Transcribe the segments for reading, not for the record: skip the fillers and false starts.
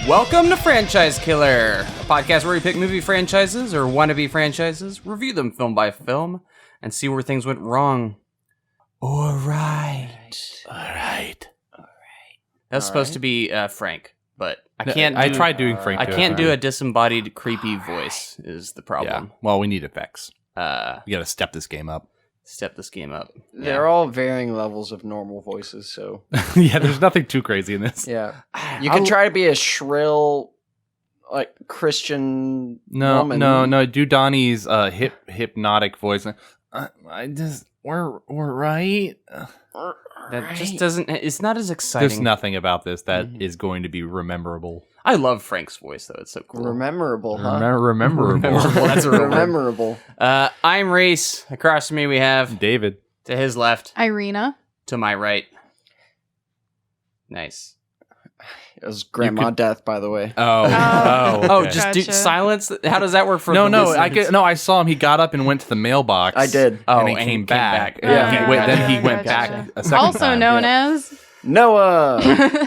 Welcome to Franchise Killer, a podcast where we pick movie franchises or wannabe franchises, review them film by film, and see where things went wrong. All right. That's supposed to be Frank, but I can't. I tried doing Frank. I can't do a disembodied, creepy voice. Is the problem? Yeah. Well, we need effects. You got to step this game up. They're all varying levels of normal voices, so... Yeah, there's nothing too crazy in this. Yeah. You can try to be a shrill, like, Christian woman. No. Do Donnie's hypnotic voice. We're right. That just doesn't... It's not as exciting. There's nothing about this that is going to be rememberable. I love Frank's voice, though. It's so cool. Rememberable, huh? Rememberable. That's a real word. Rememberable. I'm Reese. Across from me we have... David. To his left. Irina. To my right. Nice. It was Grandma Death, by the way. Oh, just do Gotcha. silence? How does that work for No, listeners? I saw him. He got up and went to the mailbox. I did. And he came back. Then he went back a second Also time. known as Noah!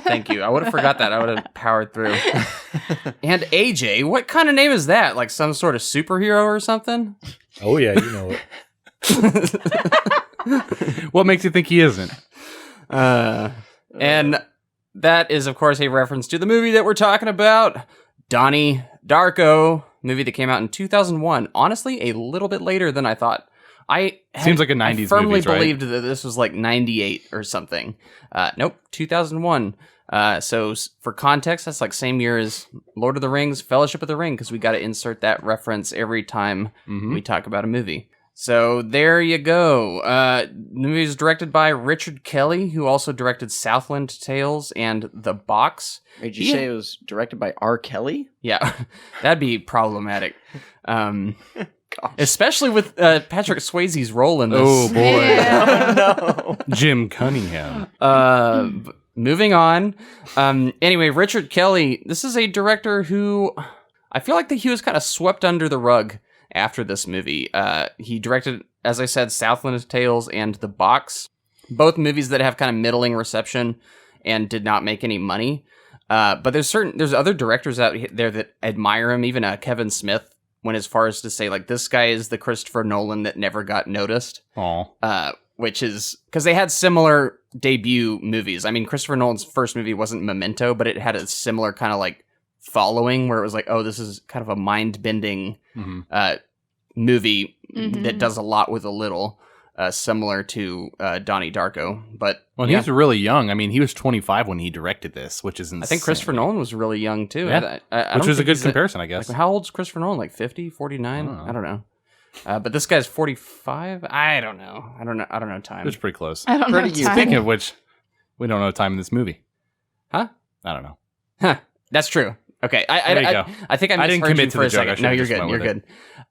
Thank you. I would have forgot that. I would have powered through. And AJ, what kind of name is that? Like some sort of superhero or something? Oh, yeah, you know it. What makes you think he isn't? And that is, of course, a reference to the movie that we're talking about, Donnie Darko, movie that came out in 2001. Honestly, a little bit later than I thought. Seems like a 90s I firmly movies, right? believed that this was like 98 or something. Nope, 2001. So for context, that's like same year as Lord of the Rings, Fellowship of the Ring, because we got to insert that reference every time we talk about a movie. So there you go. The movie is directed by Richard Kelly, who also directed Southland Tales and The Box. Did you say it was directed by R. Kelly? Yeah, that'd be problematic. Especially with Patrick Swayze's role in this. Oh, boy. Yeah. No. Jim Cunningham. Moving on. Anyway, Richard Kelly, this is a director who I feel like that he was kind of swept under the rug after this movie. He directed, as I said, Southland Tales and The Box, both movies that have kind of middling reception and did not make any money. But there's other directors out there that admire him, even Kevin Smith went as far as to say, like, this guy is the Christopher Nolan that never got noticed. Aw. Which is because they had similar debut movies. I mean, Christopher Nolan's first movie wasn't Memento, but it had a similar kind of like following where it was like, oh, this is kind of a mind-bending movie that does a lot with a little, similar to Donnie Darko. But Well, he was really young. I mean, he was 25 when he directed this, which is insane. I think Christopher Nolan was really young too. Yeah. I Which don't was a think good he's comparison, I guess. Like, how old's Christopher Nolan? Like 50, 49? I don't know. But this guy's 45? I don't know. I don't know time. It was pretty close. I don't know. Pretty time. Speaking of which, we don't know time in this movie. Huh? I don't know. Huh. That's true. Okay. There you go. I think I didn't misheard commit you to for the a joke. I second. No, should've you're just good. went You're with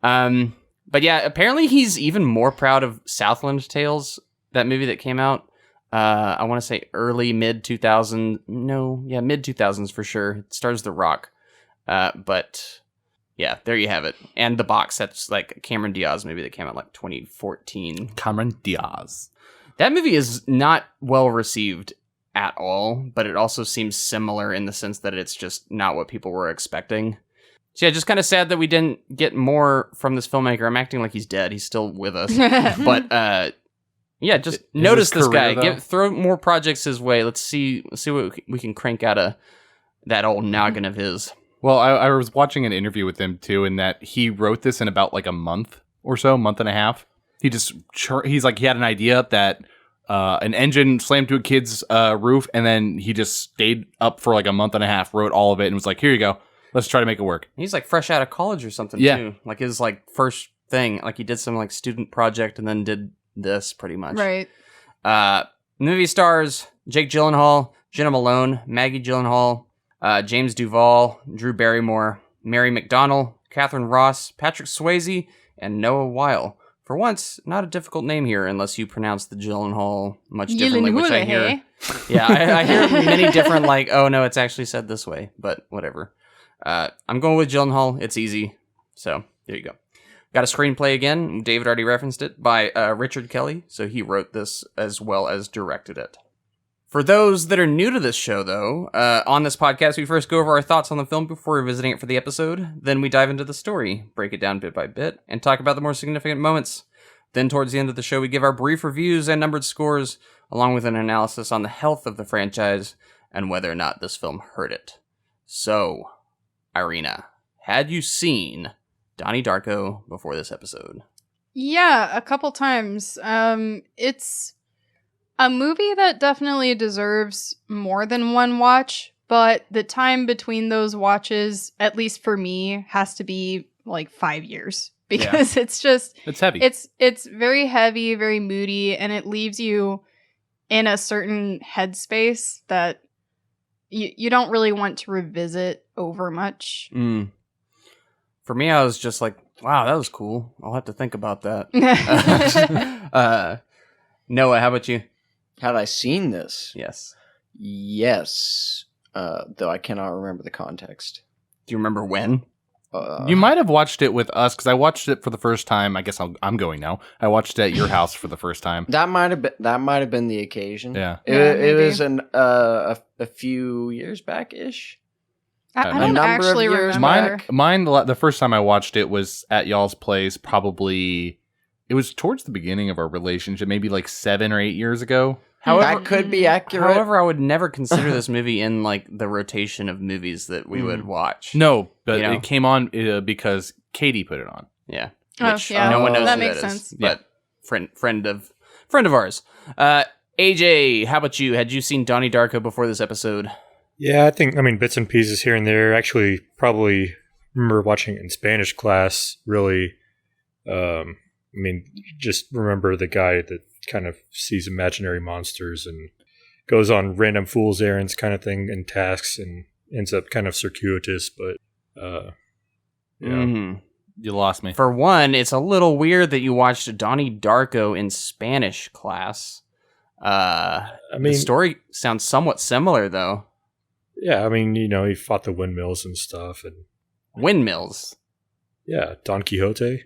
good. But yeah, apparently he's even more proud of Southland Tales, that movie that came out. I want to say mid 2000s for sure. It stars The Rock. But yeah, there you have it. And The Box, that's like a Cameron Diaz movie that came out like 2014. Cameron Diaz. That movie is not well received at all, but it also seems similar in the sense that it's just not what people were expecting. So yeah, just kind of sad that we didn't get more from this filmmaker. I'm acting like he's dead. He's still with us. But yeah, just notice this career, guy. Throw more projects his way. Let's see what we can crank out of that old noggin of his. Well, I was watching an interview with him too, in that he wrote this in about like a month or so, month and a half. He's like, he had an idea that an engine slammed to a kid's roof, and then he just stayed up for like a month and a half, wrote all of it, and was like, here you go. Let's try to make it work. He's like fresh out of college or something too. Like his like first thing, like he did some like student project and then did this pretty much. Right. Movie stars Jake Gyllenhaal, Jenna Malone, Maggie Gyllenhaal, James Duvall, Drew Barrymore, Mary McDonnell, Catherine Ross, Patrick Swayze, and Noah Weil. For once, not a difficult name here unless you pronounce the Gyllenhaal much differently, which I hear. Yeah, I hear many different like, oh no, it's actually said this way, but whatever. I'm going with Gyllenhaal. It's easy. So there you go. Got a screenplay again. David already referenced it by Richard Kelly. So he wrote this as well as directed it. For those that are new to this show, though, on this podcast, we first go over our thoughts on the film before revisiting it for the episode. Then we dive into the story, break it down bit by bit, and talk about the more significant moments. Then towards the end of the show, we give our brief reviews and numbered scores, along with an analysis on the health of the franchise and whether or not this film hurt it. So, Irina, had you seen Donnie Darko before this episode? Yeah, a couple times. It's a movie that definitely deserves more than one watch, but the time between those watches, at least for me, has to be like 5 years because it's heavy. It's very heavy, very moody, and it leaves you in a certain headspace that you don't really want to revisit over much. For me, I was just like, wow, that was cool. I'll have to think about that. Noah, how about you? Had I seen this? Yes. Yes. Though I cannot remember the context. Do you remember when? You might have watched it with us, because I watched it for the first time. I guess I'm going now. I watched it at your house for the first time. That might have been the occasion. Yeah. It was a few years back-ish. I A don't number of actually years remember. Mine, the first time I watched it was at y'all's place, probably, it was towards the beginning of our relationship, maybe like 7 or 8 years ago. That could be accurate. However, I would never consider this movie in like the rotation of movies that we would watch. No, but You know? it came on because Katie put it on. Yeah. Oh, Which yeah. no one knows That who makes that is, sense. but friend of ours. AJ, how about you? Had you seen Donnie Darko before this episode? Yeah, I mean, bits and pieces here and there. Actually, probably remember watching it in Spanish class, really. Just remember the guy that kind of sees imaginary monsters and goes on random fool's errands kind of thing and tasks and ends up kind of circuitous, but Mhm. You lost me. For one, it's a little weird that you watched Donnie Darko in Spanish class. The story sounds somewhat similar, though. Yeah, I mean, he fought the windmills and stuff, and Windmills. yeah, Don Quixote.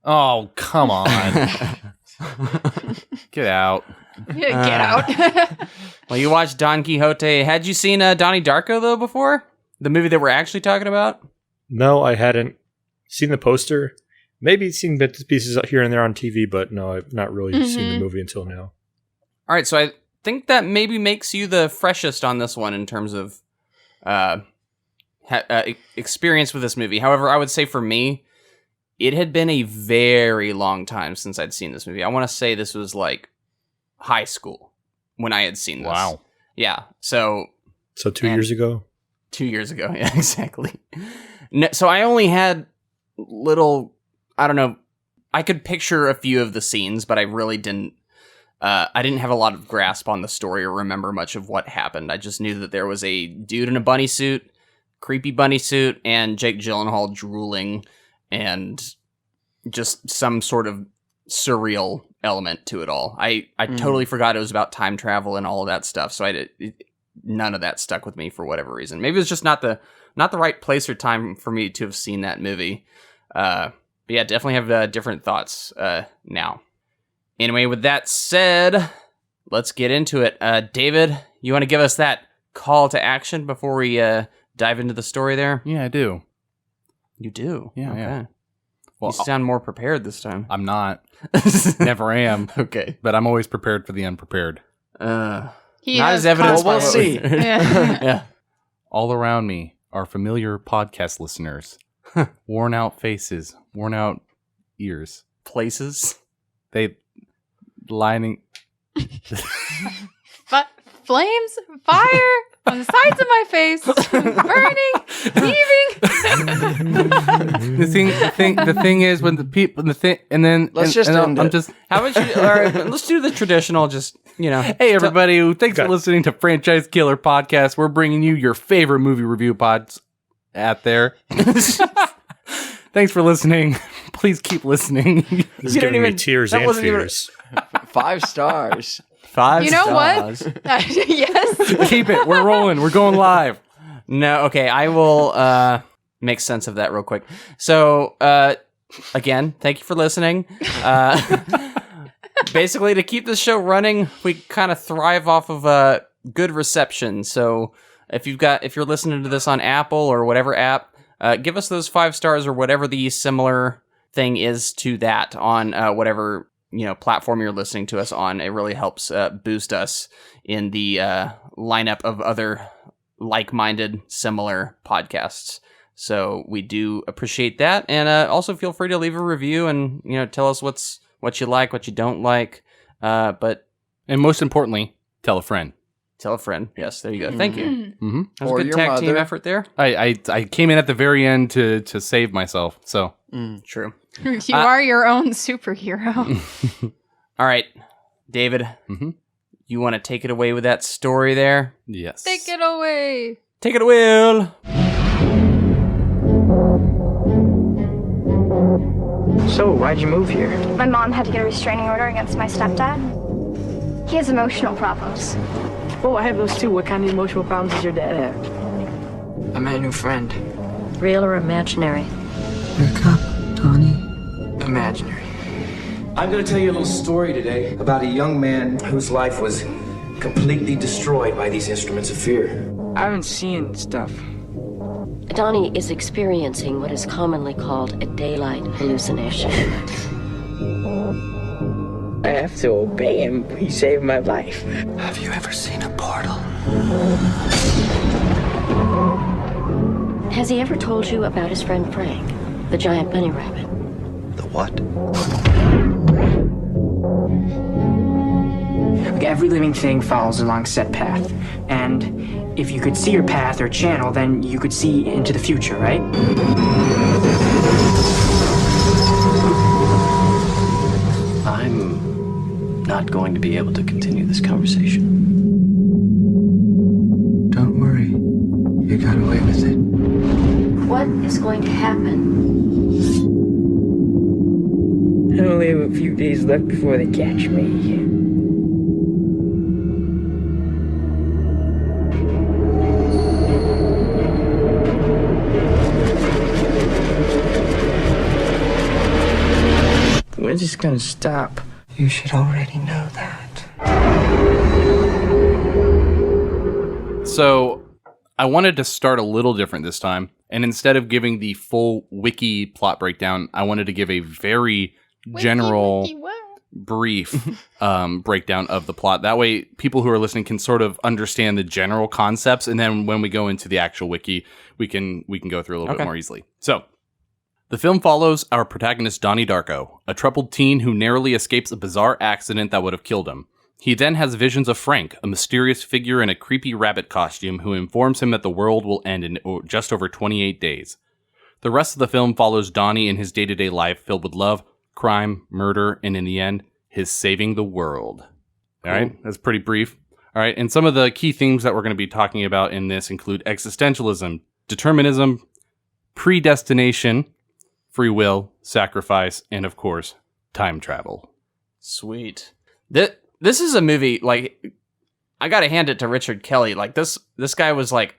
Oh, come on. Get out. Yeah, get out. Well, you watched Don Quixote. Had you seen Donnie Darko, though, before? The movie that we're actually talking about? No, I hadn't seen the poster. Maybe seen bits and pieces here and there on TV, but no, I've not really seen the movie until now. All right, so I think that maybe makes you the freshest on this one in terms of experience with this movie. However, I would say for me, it had been a very long time since I'd seen this movie. I want to say this was like high school when I had seen this. Wow. Yeah, so 2 years ago? 2 years ago. Yeah, exactly. No, so I only had little, I don't know, I could picture a few of the scenes, but I really didn't, I didn't have a lot of grasp on the story or remember much of what happened. I just knew that there was a dude in a bunny suit, creepy bunny suit, and Jake Gyllenhaal drooling, and just some sort of surreal element to it all. I totally forgot it was about time travel and all of that stuff, so none of that stuck with me for whatever reason. Maybe it was just not the right place or time for me to have seen that movie. But yeah, definitely have different thoughts now. Anyway, with that said, let's get into it. David, you want to give us that call to action before we dive into the story there? Yeah, I do. You do? Yeah, okay. yeah. Well, you sound more prepared this time. I'm not. Never am. Okay. But I'm always prepared for the unprepared. Not has as evidenced by We'll what see. Yeah. Yeah. All around me are familiar podcast listeners. Worn out faces. Worn out ears. Places. They lining... Flames, fire on the sides of my face, burning, heaving. the thing is when the people Let's just end I'm it. just How about you? All right, let's do the traditional. Just hey everybody, thanks for Okay. listening to Franchise Killer Podcast. We're bringing you your favorite movie review pods out there. Thanks for listening. Please keep listening. This is You don't giving me even- tears that and wasn't even- fears. 5 stars. 5 You know stars. what? Yes. Keep it. We're rolling. We're going live. No, okay. I will make sense of that real quick. So, again, thank you for listening. Basically, to keep this show running, we kind of thrive off of good reception. So if you're listening to this on Apple or whatever app, give us those 5 stars or whatever the similar thing is to that on whatever platform you're listening to us on. It really helps boost us in the lineup of other like-minded similar podcasts. So we do appreciate that, and also feel free to leave a review and tell us what you like, what you don't like. And most importantly, tell a friend. Tell a friend. Yes, there you go. Thank you. Mm-hmm. That was Or a good your tag team mother. effort there. I came in at the very end to save myself. So True. You are your own superhero. All right, David. Mhm. You want to take it away with that story there? yes, Take it away. Take it away. So, why'd you move here? My mom had to get a restraining order against my stepdad. He has emotional problems. Oh, I have those too. What kind of emotional problems does your dad have? I met a new friend. Real or imaginary? Wake up, Donnie. Imaginary. I'm going to tell you a little story today about a young man whose life was completely destroyed by these instruments of fear. I've been seeing stuff. Donnie is experiencing what is commonly called a daylight hallucination. I have to obey him. He saved my life. Have you ever seen a portal? Has he ever told you about his friend Frank, the giant bunny rabbit? The what? Like, every living thing follows along a set path. And if you could see your path or channel, then you could see into the future, right? I'm not going to be able to continue this conversation. Don't worry. You got away with it. What is going to happen? I only have a few days left before they catch me. When's this gonna stop? You should already know that. So I wanted to start a little different this time, and instead of giving the full wiki plot breakdown, I wanted to give a very general, Wiki, what? brief breakdown of the plot. That way, people who are listening can sort of understand the general concepts, and then when we go into the actual wiki, we can go through a little bit more easily. So, the film follows our protagonist Donnie Darko, a troubled teen who narrowly escapes a bizarre accident that would have killed him. He then has visions of Frank, a mysterious figure in a creepy rabbit costume who informs him that the world will end in just over 28 days. The rest of the film follows Donnie in his day-to-day life filled with love, crime, murder, and in the end, his saving the world. All right, that's pretty brief. All right, and some of the key themes that we're going to be talking about in this include existentialism, determinism, predestination, free will, sacrifice, and of course, time travel. Sweet. This is a movie, like, I gotta hand it to Richard Kelly. Like, this guy was like,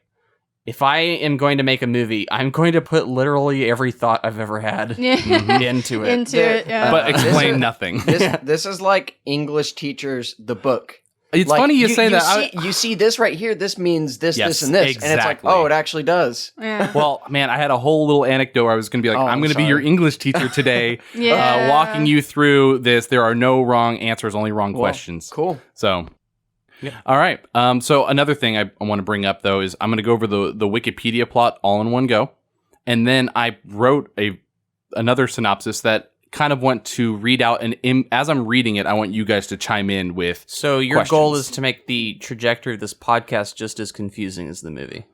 if I am going to make a movie, I'm going to put literally every thought I've ever had into it. Into it, yeah. But explain nothing. This is like English teachers, the book. It's Like, funny you say that. You see this right here. This means this, Yes, this, and this, and it's like, exactly. oh, it actually does. Yeah. Well, man, I had a whole little anecdote where I was going to be like, Oh, I'm going to be sorry. your English teacher today, Yeah. walking you through this. There are no wrong answers, only wrong questions. Cool. So, all right. So another thing I want to bring up, though, is I'm going to go over the Wikipedia plot all in one go. And then I wrote another synopsis that kind of want to read out, and as I'm reading it, I want you guys to chime in with So your questions. goal is to make the trajectory of this podcast just as confusing as the movie.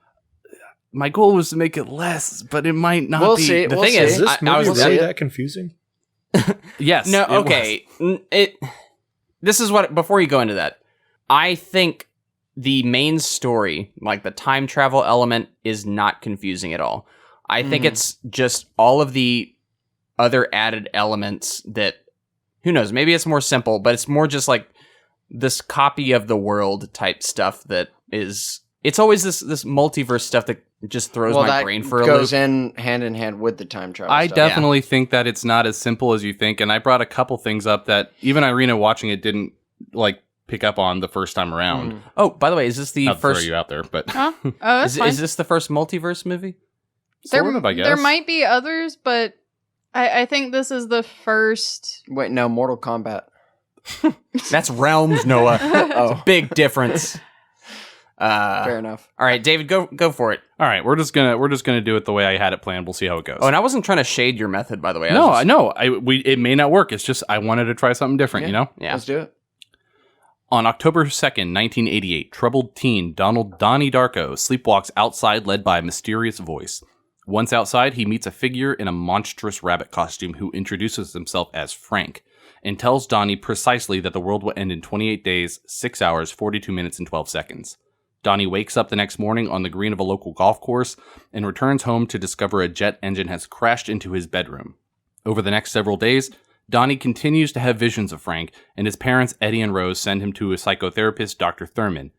My goal was to make it less, but it might not We'll be. see. The We'll thing see. is, Is this I movie was- really I- that confusing? Yes. No, it was. okay. This is what, before you go into that, I think the main story, like the time travel element, is not confusing at all. I think it's just all of the other added elements that, who knows, maybe it's more simple, but it's more just like this copy of the world type stuff that is, it's always this multiverse stuff that just throws my that brain for a goes loop. in hand with the time travel. I stuff. definitely think that it's not as simple as you think, and I brought a couple things up that even Irina watching it didn't like pick up on the first time around. Oh, by the way, is this the Not to first? throw you out there, but Huh? Oh, that's fine. Is this the first multiverse movie? sort of, I guess. There might be others, but I think this is the first. Wait, no, Mortal Kombat. That's realms, Noah. Oh, Big difference. fair enough. All right, David, go for it. All right, we're just gonna do it the way I had it planned. We'll see how it goes. Oh, and I wasn't trying to shade your method, by the way. No, I know. It may not work. It's just I wanted to try something different. Yeah. You know. Yeah. Let's do it. On October 2nd, 1988, troubled teen Donnie Darko sleepwalks outside led by a mysterious voice. Once outside, he meets a figure in a monstrous rabbit costume who introduces himself as Frank and tells Donnie precisely that the world will end in 28 days, 6 hours, 42 minutes, and 12 seconds. Donnie wakes up the next morning on the green of a local golf course and returns home to discover a jet engine has crashed into his bedroom. Over the next several days, Donnie continues to have visions of Frank, and his parents, Eddie and Rose, send him to a psychotherapist, Dr. Thurman.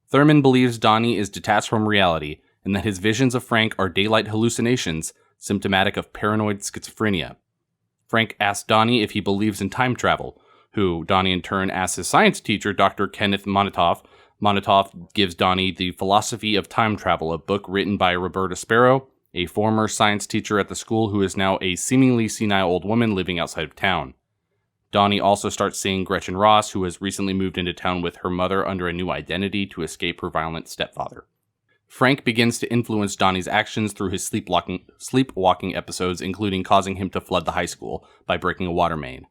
Thurman believes Donnie is detached from reality, and that his visions of Frank are daylight hallucinations, symptomatic of paranoid schizophrenia. Frank asks Donnie if he believes in time travel, who Donnie in turn asks his science teacher, Dr. Kenneth Monatoff. Monatoff gives Donnie The Philosophy of Time Travel, a book written by Roberta Sparrow, a former science teacher at the school who is now a seemingly senile old woman living outside of town. Donnie also starts seeing Gretchen Ross, who has recently moved into town with her mother under a new identity to escape her violent stepfather. Frank begins to influence Donnie's actions through his sleepwalking episodes, including causing him to flood the high school by breaking a water main.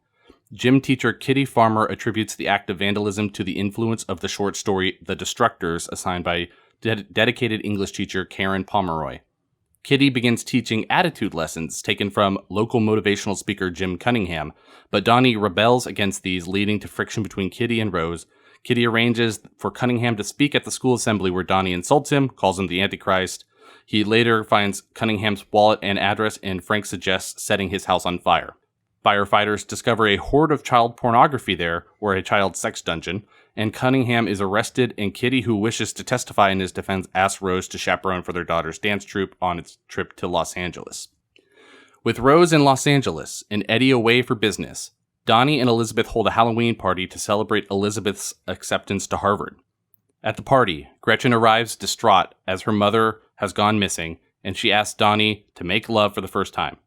Gym teacher Kitty Farmer attributes the act of vandalism to the influence of the short story The Destructors, assigned by dedicated English teacher Karen Pomeroy. Kitty begins teaching attitude lessons taken from local motivational speaker Jim Cunningham, but Donnie rebels against these, leading to friction between Kitty and Rose. Kitty arranges for Cunningham to speak at the school assembly where Donnie insults him, calls him the Antichrist. He later finds Cunningham's wallet and address, and Frank suggests setting his house on fire. Firefighters discover a hoard of child pornography there, or a child sex dungeon, and Cunningham is arrested, and Kitty, who wishes to testify in his defense, asks Rose to chaperone for their daughter's dance troupe on its trip to Los Angeles. With Rose in Los Angeles and Eddie away for business, Donnie and Elizabeth hold a Halloween party to celebrate Elizabeth's acceptance to Harvard. At the party, Gretchen arrives distraught as her mother has gone missing, and she asks Donnie to make love for the first time.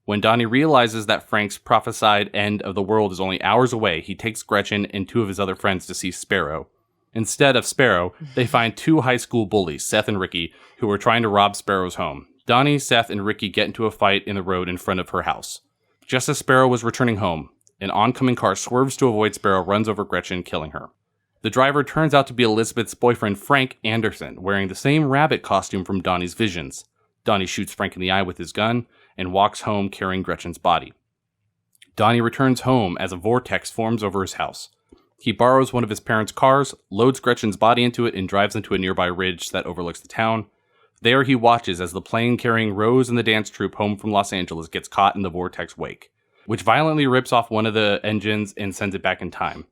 When Donnie realizes that Frank's prophesied end of the world is only hours away, he takes Gretchen and two of his other friends to see Sparrow. Instead of Sparrow, they find two high school bullies, Seth and Ricky, who are trying to rob Sparrow's home. Donnie, Seth, and Ricky get into a fight in the road in front of her house. Just as Sparrow was returning home, an oncoming car swerves to avoid Sparrow, runs over Gretchen, killing her. The driver turns out to be Elizabeth's boyfriend, Frank Anderson, wearing the same rabbit costume from Donnie's visions. Donnie shoots Frank in the eye with his gun and walks home carrying Gretchen's body. Donnie returns home as a vortex forms over his house. He borrows one of his parents' cars, loads Gretchen's body into it, and drives into a nearby ridge that overlooks the town. There he watches as the plane carrying Rose and the dance troupe home from Los Angeles gets caught in the vortex wake, which violently rips off one of the engines and sends it back in time.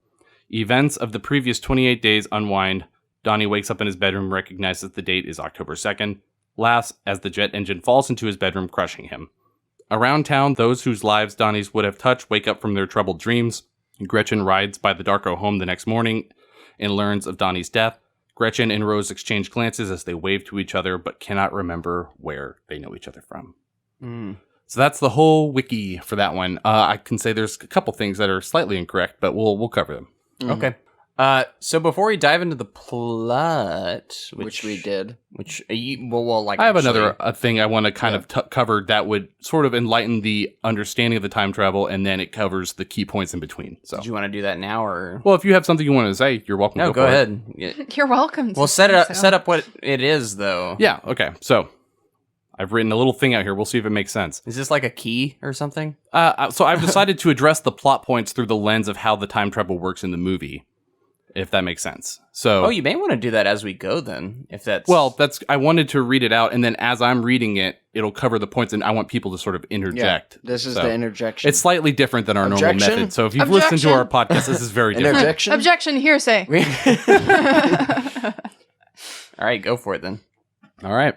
Events of the previous 28 days unwind. Donnie wakes up in his bedroom, recognizes the date is October 2nd, laughs as the jet engine falls into his bedroom, crushing him. Around town, those whose lives Donnie's would have touched wake up from their troubled dreams. Gretchen rides by the Darko home the next morning and learns of Donnie's death. Gretchen and Rose exchange glances as they wave to each other, but cannot remember where they know each other from. So that's the whole wiki for that one. I can say there's a couple things that are slightly incorrect, but we'll cover them. Okay. So before we dive into the plot, Which we did. I have another thing I want to kind of cover that would sort of enlighten the understanding of the time travel, and then it covers the key points in between. So, did you want to do that now, or? Well, if you have something you want to say, you're welcome. No, to go ahead. Yeah. You're welcome. Well, set up what it is, though. Yeah. Okay. So, I've written a little thing out here. We'll see if it makes sense. Is this like a key or something? So I've decided to address the plot points through the lens of how the time travel works in the movie, if that makes sense. So, you may want to do that as we go then, if that's... Well, I wanted to read it out, and then as I'm reading it, it'll cover the points, and I want people to sort of interject. Yeah, this is the interjection. It's slightly different than our normal method. So if you've Objection. listened to our podcast, this is very different. Interjection? Objection, hearsay. All right, go for it then. All right.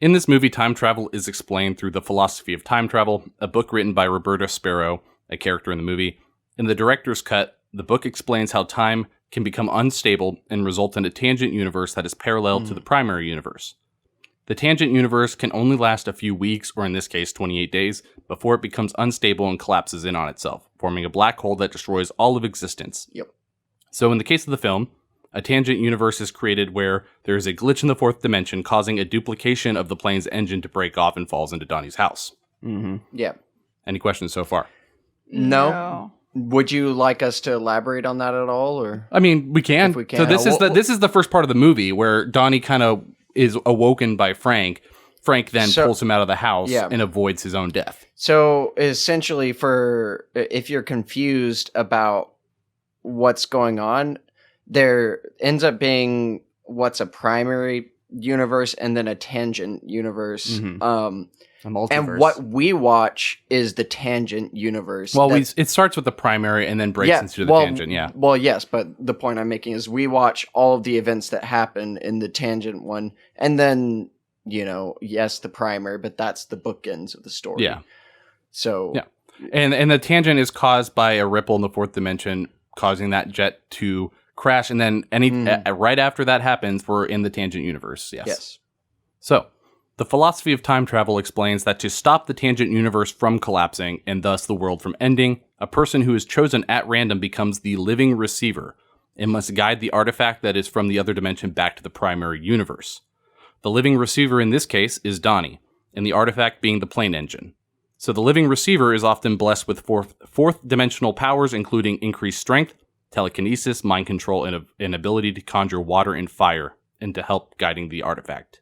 In this movie, time travel is explained through The Philosophy of Time Travel, a book written by Roberta Sparrow, a character in the movie. In the director's cut, the book explains how time can become unstable and result in a tangent universe that is parallel to the primary universe. The tangent universe can only last a few weeks, or in this case, 28 days, before it becomes unstable and collapses in on itself, forming a black hole that destroys all of existence. Yep. So in the case of the film, a tangent universe is created where there is a glitch in the fourth dimension, causing a duplication of the plane's engine to break off and falls into Donnie's house. Mm-hmm. Yeah. Any questions so far? No. Would you like us to elaborate on that at all, or? I mean, we can. If we can. So this is the first part of the movie where Donnie kind of is awoken by Frank. Frank then pulls him out of the house and avoids his own death. So essentially, if you're confused about what's going on, there ends up being what's a primary universe and then a tangent universe. Mm-hmm. A multiverse. And what we watch is the tangent universe. Well, it starts with the primary and then breaks into the tangent, yeah. Well, yes, but the point I'm making is we watch all of the events that happen in the tangent one, and then, yes, the primary, but that's the bookends of the story. Yeah. So... Yeah. And the tangent is caused by a ripple in the fourth dimension, causing that jet to crash, and then right after that happens, we're in the tangent universe. Yes. So, the philosophy of time travel explains that to stop the tangent universe from collapsing, and thus the world from ending, a person who is chosen at random becomes the living receiver and must guide the artifact that is from the other dimension back to the primary universe. The living receiver in this case is Donnie, and the artifact being the plane engine. So the living receiver is often blessed with fourth dimensional powers, including increased strength, telekinesis, mind control, and an ability to conjure water and fire, and to help guiding the artifact.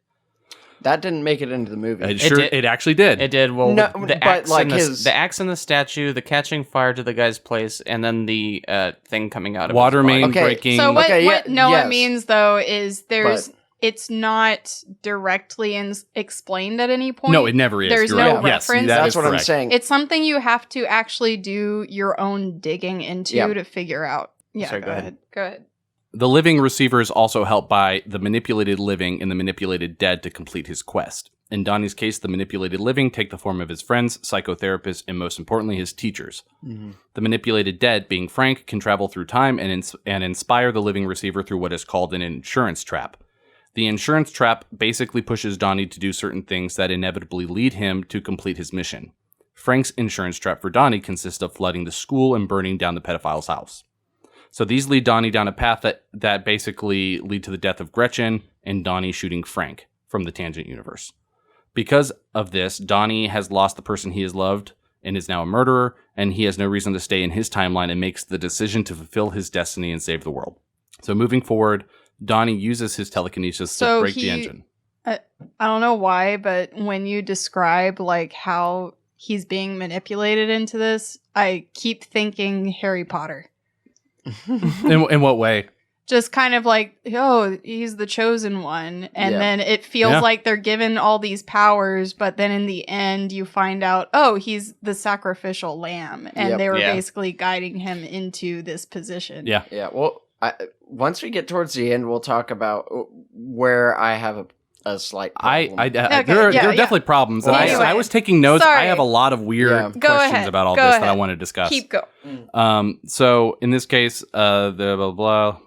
That didn't make it into the movie. It actually did. It did. Well, No, the but axe like the axe in the statue, the catching fire to the guy's place, and then the thing coming out of water his main Okay. breaking. So what yes. Noah means though is But- it's not directly explained at any point. No, it never is. There's You're no right. Yes, reference. that That's is what I'm correct. saying. It's something you have to actually do your own digging into Yeah. to figure out. Yeah, Sorry, go go ahead. Go ahead. The living receiver is also helped by the manipulated living and the manipulated dead to complete his quest. In Donnie's case, the manipulated living take the form of his friends, psychotherapists, and most importantly, his teachers. Mm-hmm. The manipulated dead, being Frank, can travel through time and inspire the living receiver through what is called an insurance trap. The insurance trap basically pushes Donnie to do certain things that inevitably lead him to complete his mission. Frank's insurance trap for Donnie consists of flooding the school and burning down the pedophile's house. So these lead Donnie down a path that basically lead to the death of Gretchen and Donnie shooting Frank from the tangent universe. Because of this, Donnie has lost the person he has loved and is now a murderer, and he has no reason to stay in his timeline and makes the decision to fulfill his destiny and save the world. So moving forward, Donnie uses his telekinesis to break the engine. I don't know why, but when you describe like how he's being manipulated into this, I keep thinking Harry Potter. In what way? Just kind of like, oh, he's the chosen one. And Yeah. then it feels like they're given all these powers, but then in the end you find out, oh, he's the sacrificial lamb. And Yep. they were Yeah. basically guiding him into this position. Yeah. Yeah, well, once we get towards the end, we'll talk about where I have a slight problem. There are definitely problems. And Anyway, I was taking notes. sorry. I have a lot of weird Yeah. Go questions ahead. about all Go this that ahead. I want to discuss. Keep going. So in this case, the blah blah.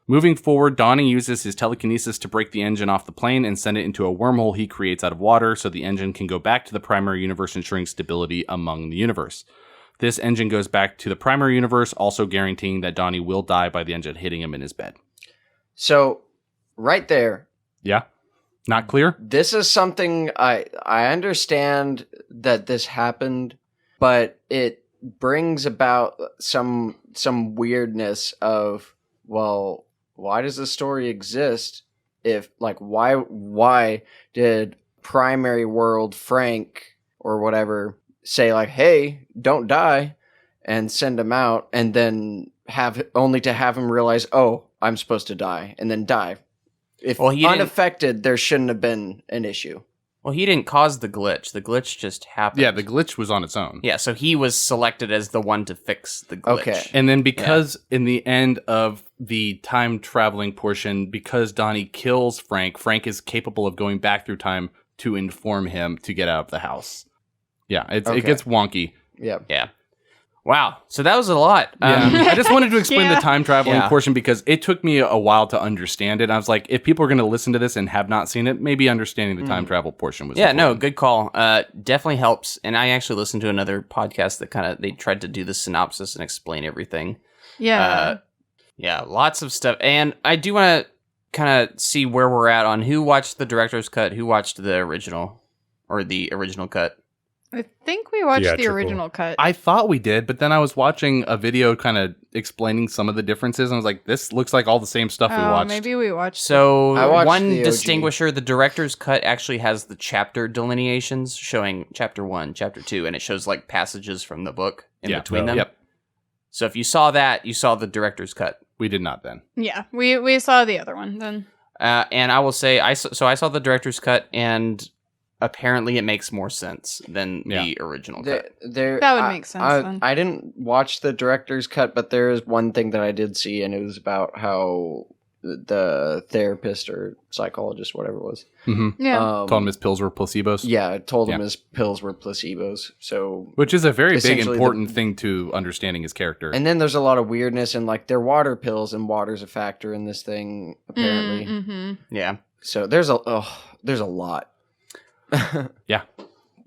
Moving forward, Donnie uses his telekinesis to break the engine off the plane and send it into a wormhole he creates out of water, so the engine can go back to the primary universe, ensuring stability among the universe. This engine goes back to the primary universe, also guaranteeing that Donnie will die by the engine hitting him in his bed. So, right there, Yeah, not clear. this is something I understand that this happened, but it brings about some weirdness of, well, why does this story exist? If like why did primary world Frank or whatever say like, hey, don't die, and send him out, and then have him realize, oh, I'm supposed to die, and then die. If he unaffected, there shouldn't have been an issue. Well, he didn't cause the glitch. The glitch just happened. Yeah, the glitch was on its own. Yeah, so he was selected as the one to fix the glitch. Okay. And then because in the end of the time traveling portion, because Donnie kills Frank, Frank is capable of going back through time to inform him to get out of the house. Yeah, it Okay. gets wonky. Yeah. Yeah. Wow. So that was a lot. Yeah. I just wanted to explain Yeah. the time traveling Yeah. portion because it took me a while to understand it. I was like, if people are going to listen to this and have not seen it, maybe understanding the time travel portion was Yeah, no, important. good call. Definitely helps. And I actually listened to another podcast that they tried to do the synopsis and explain everything. Yeah. Yeah, lots of stuff. And I do want to kind of see where we're at on who watched the director's cut, who watched the original or the original cut. I think we watched the Theatrical. original cut. I thought we did, but then I was watching a video kind of explaining some of the differences, and I was like, this looks like all the same stuff we watched. Maybe we watched. So I watched one the OG. distinguisher, the director's cut actually has the chapter delineations showing chapter 1, chapter 2, and it shows like passages from the book in between them. Yep. So if you saw that, you saw the director's cut. We did not then. Yeah, we saw the other one then. And I will say, I saw the director's cut, and apparently it makes more sense than the original cut. That would make sense then. I didn't watch the director's cut, but there is one thing that I did see, and it was about how the therapist or psychologist, whatever it was, Yeah. Told him his pills were placebos. yeah, told him his pills were placebos. So, Which is a very big, Essentially important thing to understanding his character. and then there's a lot of weirdness in like they're water pills, and water's a factor in this thing apparently. Mm-hmm. Yeah. So there's a lot.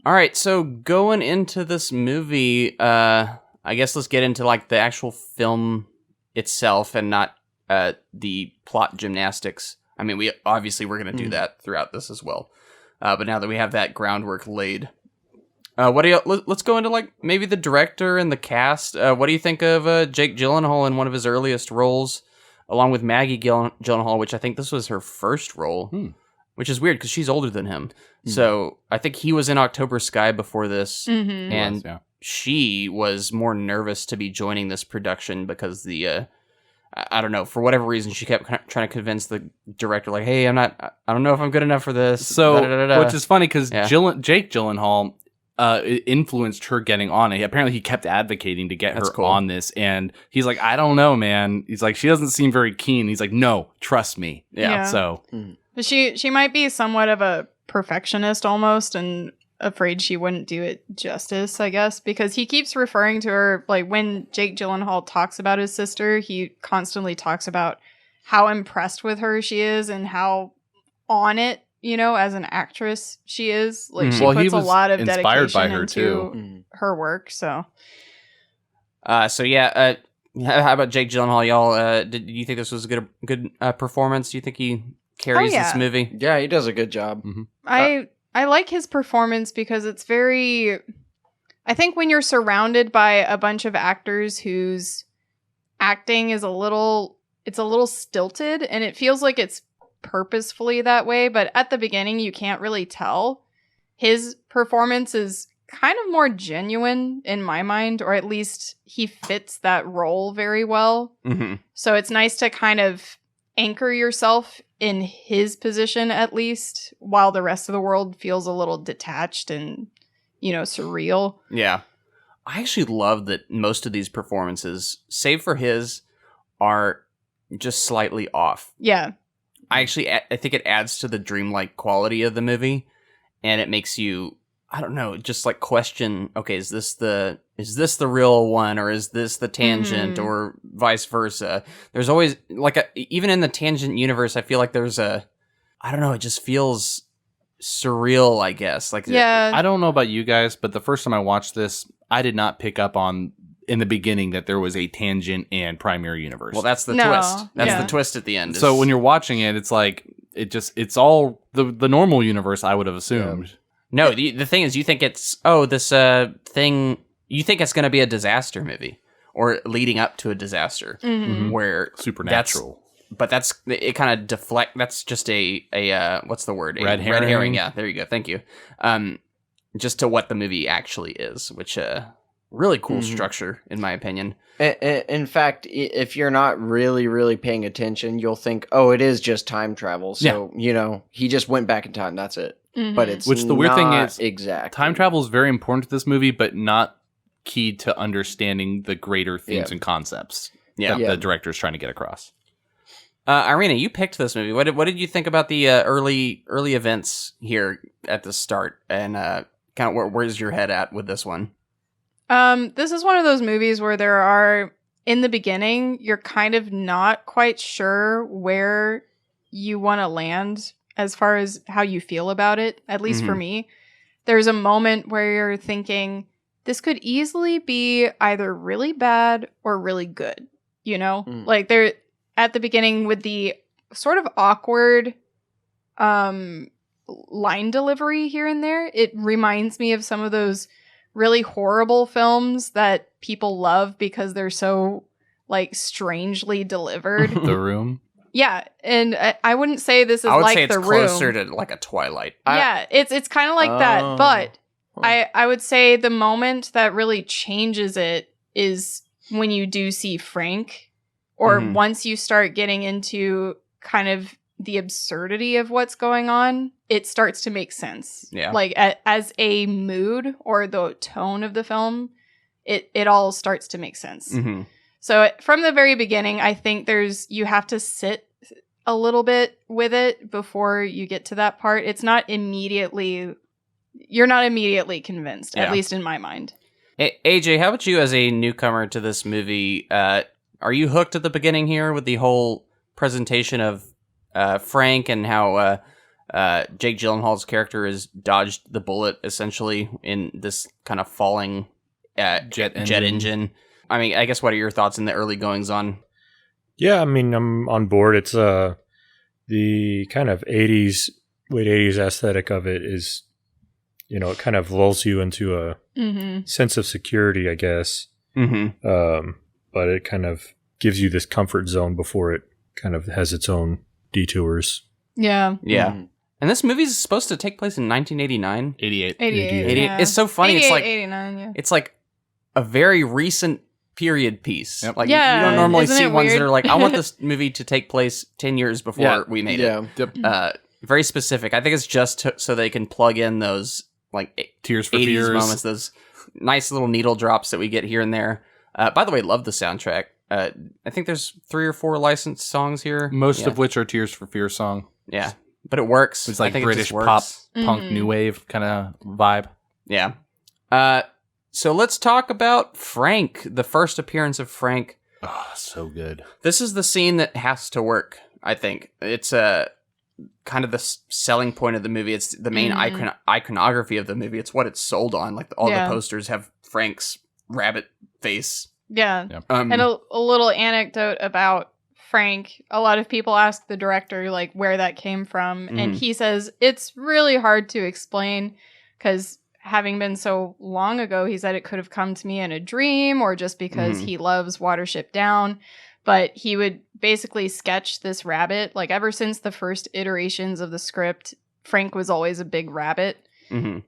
All right, so going into this movie, I guess let's get into like the actual film itself and not the plot gymnastics. I mean, we're going to do that throughout this as well. But now that we have that groundwork laid, let's go into like maybe the director and the cast. What do you think of Jake Gyllenhaal in one of his earliest roles, along with Maggie Gyllenhaal, which I think this was her first role, which is weird because she's older than him. So I think he was in October Sky before this, Mm-hmm. and she was more nervous to be joining this production because I don't know, for whatever reason, she kept trying to convince the director, like, hey, I don't know if I'm good enough for this. So, Da-da-da-da. which is funny because Yeah. Jake Gyllenhaal influenced her getting on it. Apparently, he kept advocating to get That's her cool. on this, and he's like, I don't know, man. He's like, she doesn't seem very keen. He's like, no, trust me. Yeah. So, But she might be somewhat of a perfectionist almost, and afraid she wouldn't do it justice, I guess, because he keeps referring to her, like when Jake Gyllenhaal talks about his sister, he constantly talks about how impressed with her she is and how on it, as an actress she is. Like she Well, he puts a was lot of inspired dedication by her, into too. her work. So How about Jake Gyllenhaal, y'all? Did you think this was a good performance? Do you think he carries yeah. this movie? Yeah, he does a good job. I like his performance because it's very, I think when you're surrounded by a bunch of actors whose acting is a little stilted, and it feels like it's purposefully that way, but at the beginning you can't really tell. His performance is kind of more genuine in my mind, or at least he fits that role very well. Mm-hmm. So it's nice to kind of anchor yourself in his position, at least, while the rest of the world feels a little detached and, surreal. Yeah. I actually love that most of these performances, save for his, are just slightly off. Yeah. I think it adds to the dreamlike quality of the movie, and it makes you, I don't know, just like question, okay, is this the real one, or is this the tangent, or vice versa? There's always even in the tangent universe, I feel like there's I don't know, it just feels surreal, I guess. Like, Yeah. I don't know about you guys, but the first time I watched this, I did not pick up on in the beginning that there was a tangent and primary universe. well, that's the No, twist. That's yeah. the twist at the end. So when you're watching it, it's like it's all the normal universe, I would have assumed. No, the thing is, you think it's this thing. You think it's going to be a disaster movie or leading up to a disaster where Supernatural. But it kind of deflect. That's just a what's the word? Red herring. Yeah, there you go. Thank you. Just to what the movie actually is, which really cool structure in my opinion. In fact, if you're not really, really paying attention, you'll think, oh, it is just time travel. So, he just went back in time. That's it. But it's Which the weird thing not is, exactly. time travel is very important to this movie, but not key to understanding the greater themes and concepts that the director is trying to get across. Irina, you picked this movie. What did you think about the early events here at the start, and kind of where's your head at with this one? This is one of those movies where there are, in the beginning, you're kind of not quite sure where you want to land as far as how you feel about it, at least for me. There's a moment where you're thinking, this could easily be either really bad or really good, you know? Like, they're at the beginning with the sort of awkward line delivery here and there. It reminds me of some of those really horrible films that people love because they're so, like, strangely delivered. The Room. Yeah, and I wouldn't say this is I would like say it's The closer Room. to like a Twilight. Yeah, it's kind of like that, but I would say the moment that really changes it is when you do see Frank, or once you start getting into kind of the absurdity of what's going on, it starts to make sense. Yeah. Like as a mood or the tone of the film, it all starts to make sense. Mm-hmm. So from the very beginning, I think you have to sit a little bit with it before you get to that part. You're not immediately convinced, at least in my mind. Hey, AJ, how about you as a newcomer to this movie? Are you hooked at the beginning here with the whole presentation of Frank and how Jake Gyllenhaal's character has dodged the bullet essentially in this kind of falling jet engine? I mean, I guess what are your thoughts in the early goings on? Yeah, I mean, I'm on board. It's the kind of late 80s aesthetic of it is, you know, it kind of lulls you into a sense of security, I guess. But it kind of gives you this comfort zone before it kind of has its own detours. Yeah. Yeah. And this movie is supposed to take place in 1989? 88. 88. Yeah. It's so funny. 88, It's like 89, yeah. It's like a very recent period piece. Yep. Like Yeah, you don't normally isn't see it ones that weird? are like, I want this movie to take place 10 years before we made it. Yep. Very specific. I think it's just so they can plug in those like Tears for 80s Fears moments, those nice little needle drops that we get here and there. By the way, love the soundtrack. I think there's 3 or 4 licensed songs here. Most of which are Tears for Fears song. Yeah, but it works. It's like I think British it just pop, works. punk, new wave kind of vibe. Yeah. So let's talk about Frank, the first appearance of Frank. Oh, so good. This is the scene that has to work, I think. It's kind of the selling point of the movie. It's the main iconography of the movie. It's what it's sold on. Like all the posters have Frank's rabbit face. Yeah. Yep. And a little anecdote about Frank. A lot of people ask the director like where that came from, and he says it's really hard to explain because having been so long ago, he said it could have come to me in a dream or just because he loves Watership Down. But he would basically sketch this rabbit. Like ever since the first iterations of the script, Frank was always a big rabbit.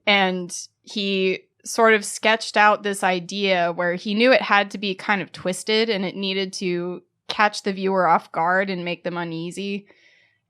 And he sort of sketched out this idea where he knew it had to be kind of twisted and it needed to catch the viewer off guard and make them uneasy.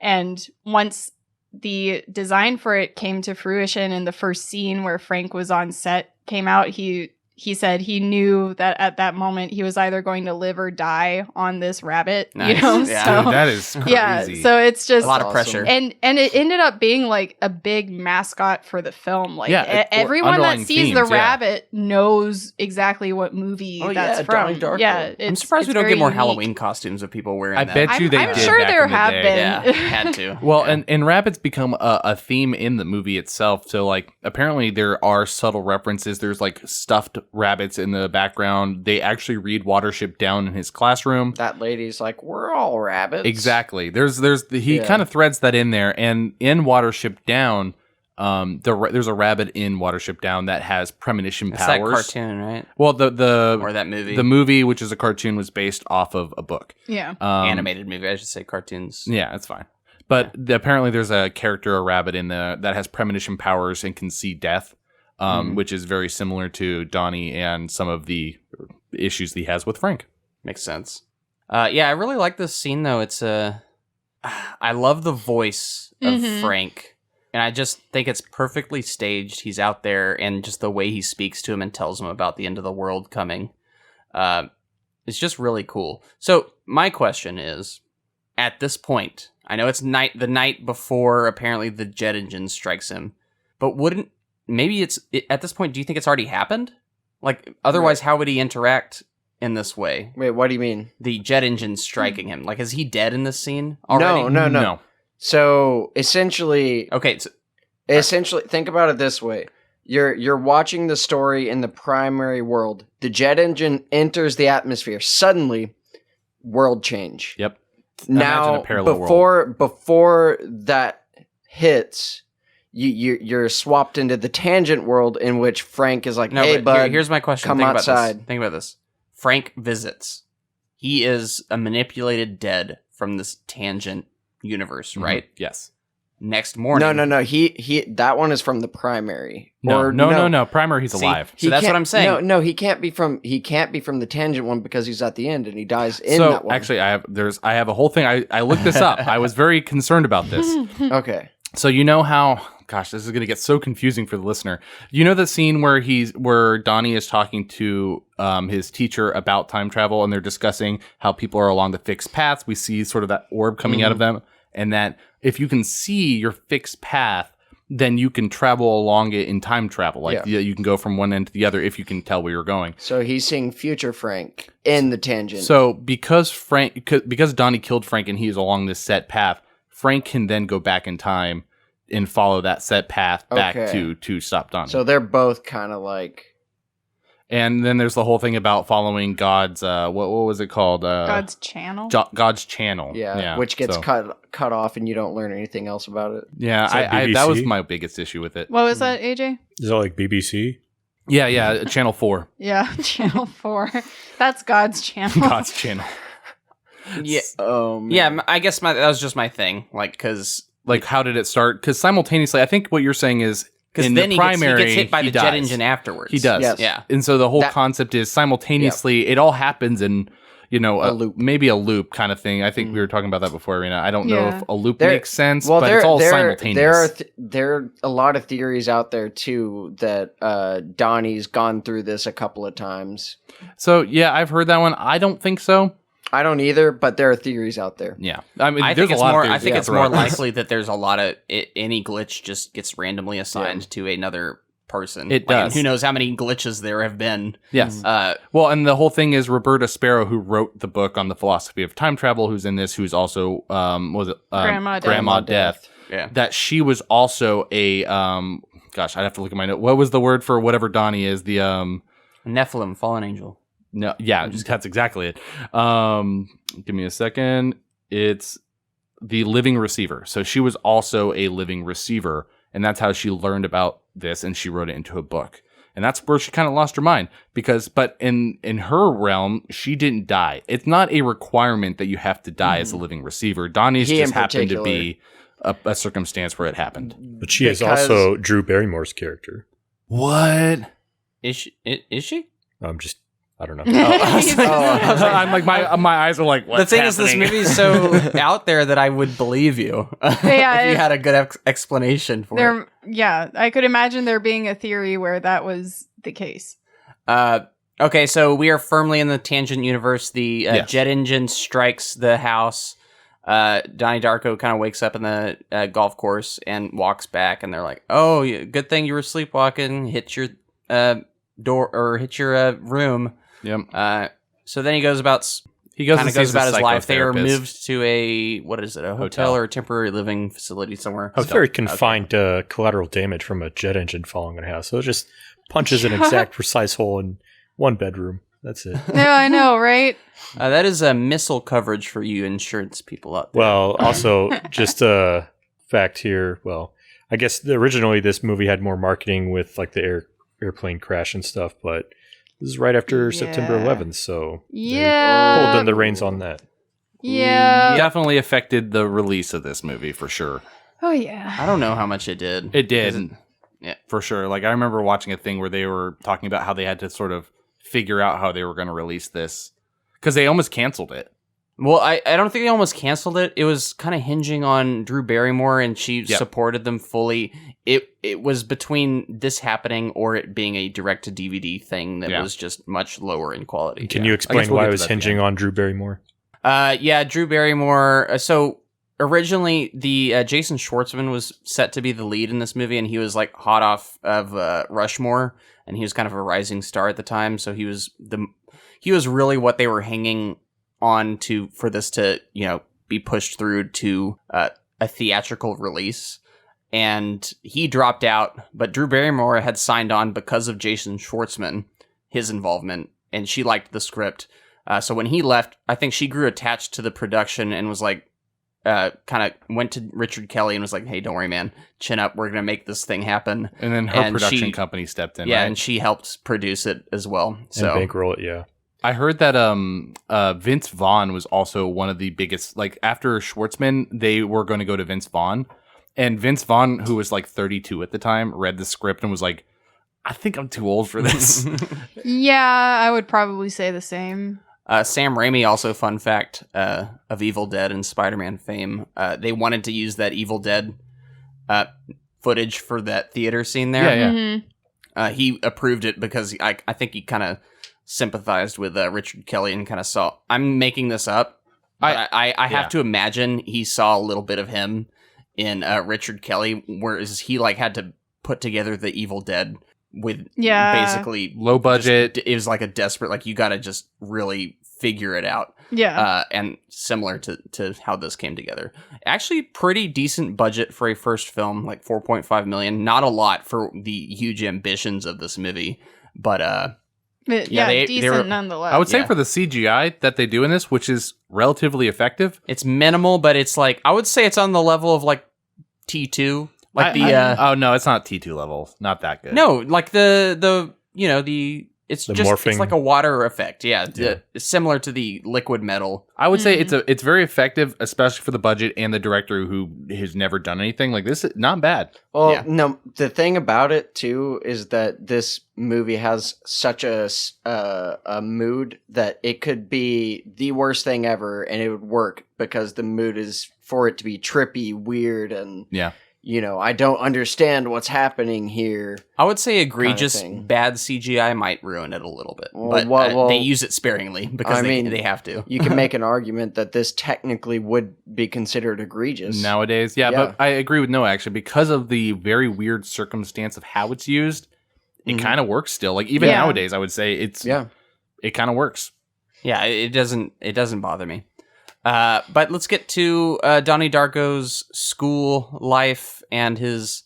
And once the design for it came to fruition and the first scene where Frank was on set came out, he said he knew that at that moment he was either going to live or die on this rabbit. Nice. You know? Yeah. So, Dude, that is crazy. yeah, so it's just a lot of pressure. and it ended up being like a big mascot for the film. Like everyone that underlying sees the themes, yeah. rabbit knows exactly what movie that's from. Donnie Darko. Yeah, I'm surprised we don't get more Halloween costumes of people wearing I that. bet you they I'm did sure back there in the have day. been. Yeah, had to. Well, and rabbits become a theme in the movie itself. So, like, apparently there are subtle references. There's, like, stuffed rabbits in the background. They actually read Watership Down in his classroom. That lady's like, we're all rabbits. Exactly. He kind of threads that in there. And in Watership Down, there's a rabbit in Watership Down that has premonition It's powers. that cartoon, right? Well, Or that movie. The movie, which is a cartoon, was based off of a book. Yeah. Animated movie, I should say cartoons. Yeah, that's fine. But apparently there's a character, a rabbit, that has premonition powers and can see death, which is very similar to Donnie and some of the issues he has with Frank. Makes sense. Yeah, I really like this scene, though. It's I love the voice of Frank, and I just think it's perfectly staged. He's out there, and just the way he speaks to him and tells him about the end of the world coming. It's just really cool. So my question is, at this point, I know it's the night before apparently the jet engine strikes him, but at this point, do you think it's already happened? Like, otherwise, how would he interact in this way? Wait, what do you mean? The jet engine striking him. Like, is he dead in this scene already? No. So essentially, Okay, think about it this way: you're watching the story in the primary world. The jet engine enters the atmosphere. Suddenly, world change. Yep. Now, Imagine a parallel world. before that hits, you're swapped into the tangent world in which Frank is like, no, "Hey, but bud, here's my question. come Think outside." About this. Think about this. Frank visits. He is a manipulated dead from this tangent universe, right? Yes. Next morning. No. He that one is from the primary. No. Primary, he's alive. So that's what I'm saying. No, he can't be from the tangent one because he's at the end and he dies in So that one. actually, I have a whole thing. I looked this up. I was very concerned about this. Okay. So you know how? Gosh, this is going to get so confusing for the listener. You know the scene where Donnie is talking to his teacher about time travel, and they're discussing how people are along the fixed paths. We see sort of that orb coming out of them, and that if you can see your fixed path, then you can travel along it in time travel. Like you can go from one end to the other if you can tell where you're going. So he's seeing future Frank in the tangent. So because Donnie killed Frank and he is along this set path, Frank can then go back in time and follow that set path back to stop Donnie. So they're both kind of like... And then there's the whole thing about following God's, what was it called? God's channel? God's channel. Yeah, which gets cut off and you don't learn anything else about it. Yeah, that was my biggest issue with it. What was that, AJ? Is that like BBC? Yeah, Channel 4. Yeah, Channel 4. That's God's channel. God's channel. Yeah. Yeah, I guess that was just my thing. Like, how did it start? Because simultaneously, I think what you're saying is in then the primary, he gets hit by the jet dies. engine afterwards. He does. Yes. Yeah. And so the whole concept is simultaneously, it all happens in, a loop. Maybe a loop kind of thing. I think we were talking about that before, Arena. I don't know if a loop makes sense, but it's all simultaneous. There are a lot of theories out there, too, that Donnie's gone through this a couple of times. So, yeah, I've heard that one. I don't think so. I don't either, but there are theories out there. Yeah, I mean, I there's think a lot of theories. I think it's more likely that there's a lot of any glitch just gets randomly assigned to another person. It does. And who knows how many glitches there have been? Yes. Well, and the whole thing is Roberta Sparrow, who wrote the book on the philosophy of time travel, who's in this, who's also Grandma Death. Yeah. That she was also a gosh, I'd have to look at my note. What was the word for whatever Donnie is? The Nephilim, fallen angel. No, yeah, that's exactly it. Give me a second. It's the living receiver. So she was also a living receiver, and that's how she learned about this, and she wrote it into a book. And that's where she kind of lost her mind but in her realm, she didn't die. It's not a requirement that you have to die as a living receiver. Donnie's just happened to be a circumstance where it happened. But she is also Drew Barrymore's character. What? Is she? I don't know. I'm like my eyes are like. What's the thing is, this movie is so out there that I would believe you if you had a good explanation for it. Yeah, I could imagine there being a theory where that was the case. Okay, so we are firmly in the tangent universe. The jet engine strikes the house. Donnie Darko kind of wakes up in the golf course and walks back, and they're like, "Oh, good thing you were sleepwalking. Hit your door or hit your room." Yep. So then he goes about about his life. They are moved to a hotel or a temporary living facility somewhere. It's very confined to collateral damage from a jet engine falling on a house. So it just punches an exact precise hole in one bedroom. That's it. Yeah, I know, right? That is a missile coverage for you insurance people out there. Well, also just a fact here. Well, I guess originally this movie had more marketing with like the airplane crash and stuff, but this is right after September 11th, so they pulled in the reins on that. Yeah. Definitely affected the release of this movie for sure. Oh, yeah. I don't know how much it did. It did. Yeah, for sure. Like I remember watching a thing where they were talking about how they had to sort of figure out how they were going to release this because they almost canceled it. Well, I don't think they almost canceled it. It was kind of hinging on Drew Barrymore, and she supported them fully. It was between this happening or it being a direct-to-DVD thing that was just much lower in quality. Can you explain why it was hinging on Drew Barrymore? Drew Barrymore. So originally, the Jason Schwartzman was set to be the lead in this movie, and he was like hot off of Rushmore. and he was kind of a rising star at the time. So he was really what they were hanging on to for this to, be pushed through to a theatrical release. And he dropped out, but Drew Barrymore had signed on because of Jason Schwartzman, his involvement, and she liked the script. So when he left, I think she grew attached to the production and was like, kind of went to Richard Kelly and was like, hey, don't worry, man, chin up. We're going to make this thing happen. And then her production company stepped in. Yeah, right? and she helped produce it as well. So and bankroll it, yeah. I heard that Vince Vaughn was also one of the biggest, like after Schwartzman, they were going to go to Vince Vaughn. And Vince Vaughn, who was like 32 at the time, read the script and was like, I think I'm too old for this. Yeah, I would probably say the same. Sam Raimi, also fun fact, of Evil Dead and Spider-Man fame, they wanted to use that Evil Dead footage for that theater scene there. Yeah. Mm-hmm. He approved it because I think he kind of sympathized with Richard Kelly and kind of saw, I'm making this up, but I have to imagine he saw a little bit of him in Richard Kelly, whereas he like had to put together the Evil Dead with basically low budget. It was like a desperate, like you got to just really figure it out. Yeah. And similar to how this came together. Actually, pretty decent budget for a first film, like $4.5 million. Not a lot for the huge ambitions of this movie, but decent nonetheless. I would say for the CGI that they do in this, which is relatively effective. It's minimal, but it's like, I would say it's on the level of like T2. Like oh no, it's not T2 level. Not that good. No, like it's The just morphing. it's like a water effect. Yeah. It's similar to the liquid metal. I would say it's very effective, especially for the budget and the director who has never done anything like this. Not bad. Well, no, the thing about it too is that this movie has such a mood that it could be the worst thing ever, and it would work because the mood is for it to be trippy, weird, and I don't understand what's happening here. I would say egregious kind of bad CGI might ruin it a little bit, Well, but they use it sparingly because they have to. You can make an argument that this technically would be considered egregious nowadays. Yeah, but I agree with Noah actually because of the very weird circumstance of how it's used. It kind of works still. Like even nowadays, I would say it kind of works. Yeah, it doesn't bother me. But let's get to Donnie Darko's school life and his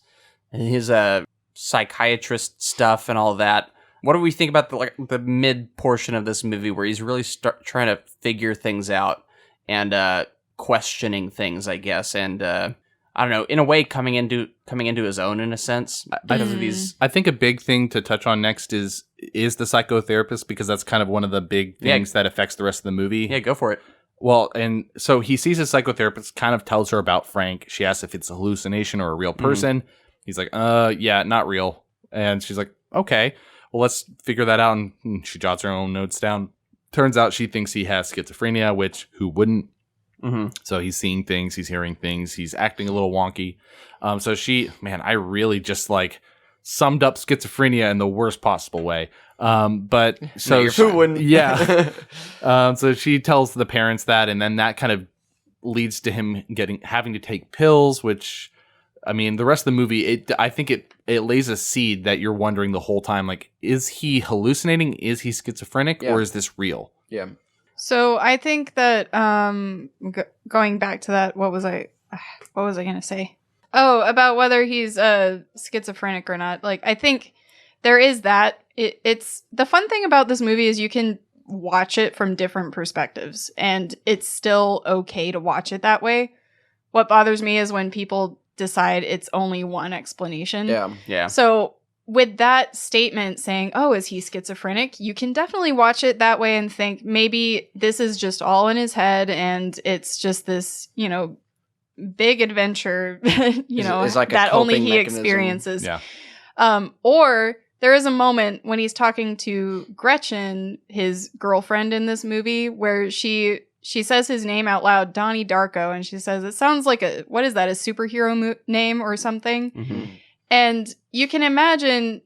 psychiatrist stuff and all that. What do we think about the mid portion of this movie where he's really trying to figure things out and questioning things, I guess, and I don't know, in a way coming into his own in a sense because of these. I think a big thing to touch on next is the psychotherapist, because that's kind of one of the big things that affects the rest of the movie. Yeah, go for it. Well, and so he sees his psychotherapist, kind of tells her about Frank. She asks if it's a hallucination or a real person. He's like, yeah, not real. And she's like, okay, well, let's figure that out. And she jots her own notes down. Turns out she thinks he has schizophrenia, which who wouldn't? So he's seeing things, he's hearing things, he's acting a little wonky. So I really just like summed up schizophrenia in the worst possible way. But so who wouldn't? Yeah. So she tells the parents that, and then that kind of leads to him having to take pills, which, I mean, the rest of the movie, I think it lays a seed that you're wondering the whole time, like, is he hallucinating? Is he schizophrenic? Or is this real? Yeah. So I think that going back to that, what was I going to say? Oh, about whether he's schizophrenic or not. Like, I think there is that. It's the fun thing about this movie is you can watch it from different perspectives, and it's still okay to watch it that way. What bothers me is when people decide it's only one explanation. Yeah. So with that statement saying, oh, is he schizophrenic? You can definitely watch it that way and think maybe this is just all in his head and it's just this, big adventure, it's like that only he mechanism. Experiences. Yeah. Or there is a moment when he's talking to Gretchen, his girlfriend in this movie, where she says his name out loud, Donnie Darko, and she says, it sounds like a superhero name or something? Mm-hmm. And you can imagine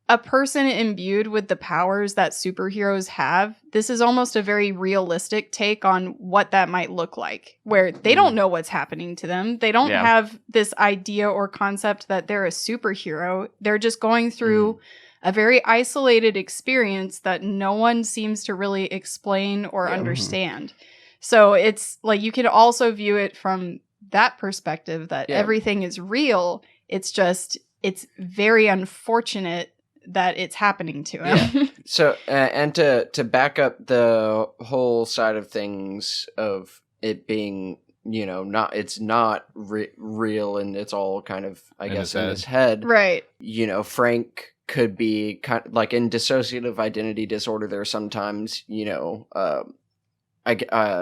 a person imbued with the powers that superheroes have. This is almost a very realistic take on what that might look like, where they don't know what's happening to them. They don't have this idea or concept that they're a superhero. They're just going through a very isolated experience that no one seems to really explain or understand. So it's like you can also view it from that perspective that everything is real. It's just, it's very unfortunate that it's happening to him. So, and to back up the whole side of things of it being, you know, it's not real and it's all kind of, I guess, in his head. Right. You know, Frank could be kind of like in dissociative identity disorder. There are sometimes, you know,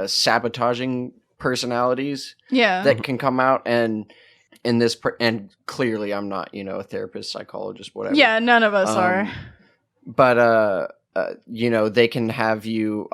sabotaging personalities that can come out, and in this and clearly I'm not, you know, a therapist, psychologist, whatever. Yeah, none of us are. But you know, they can have you,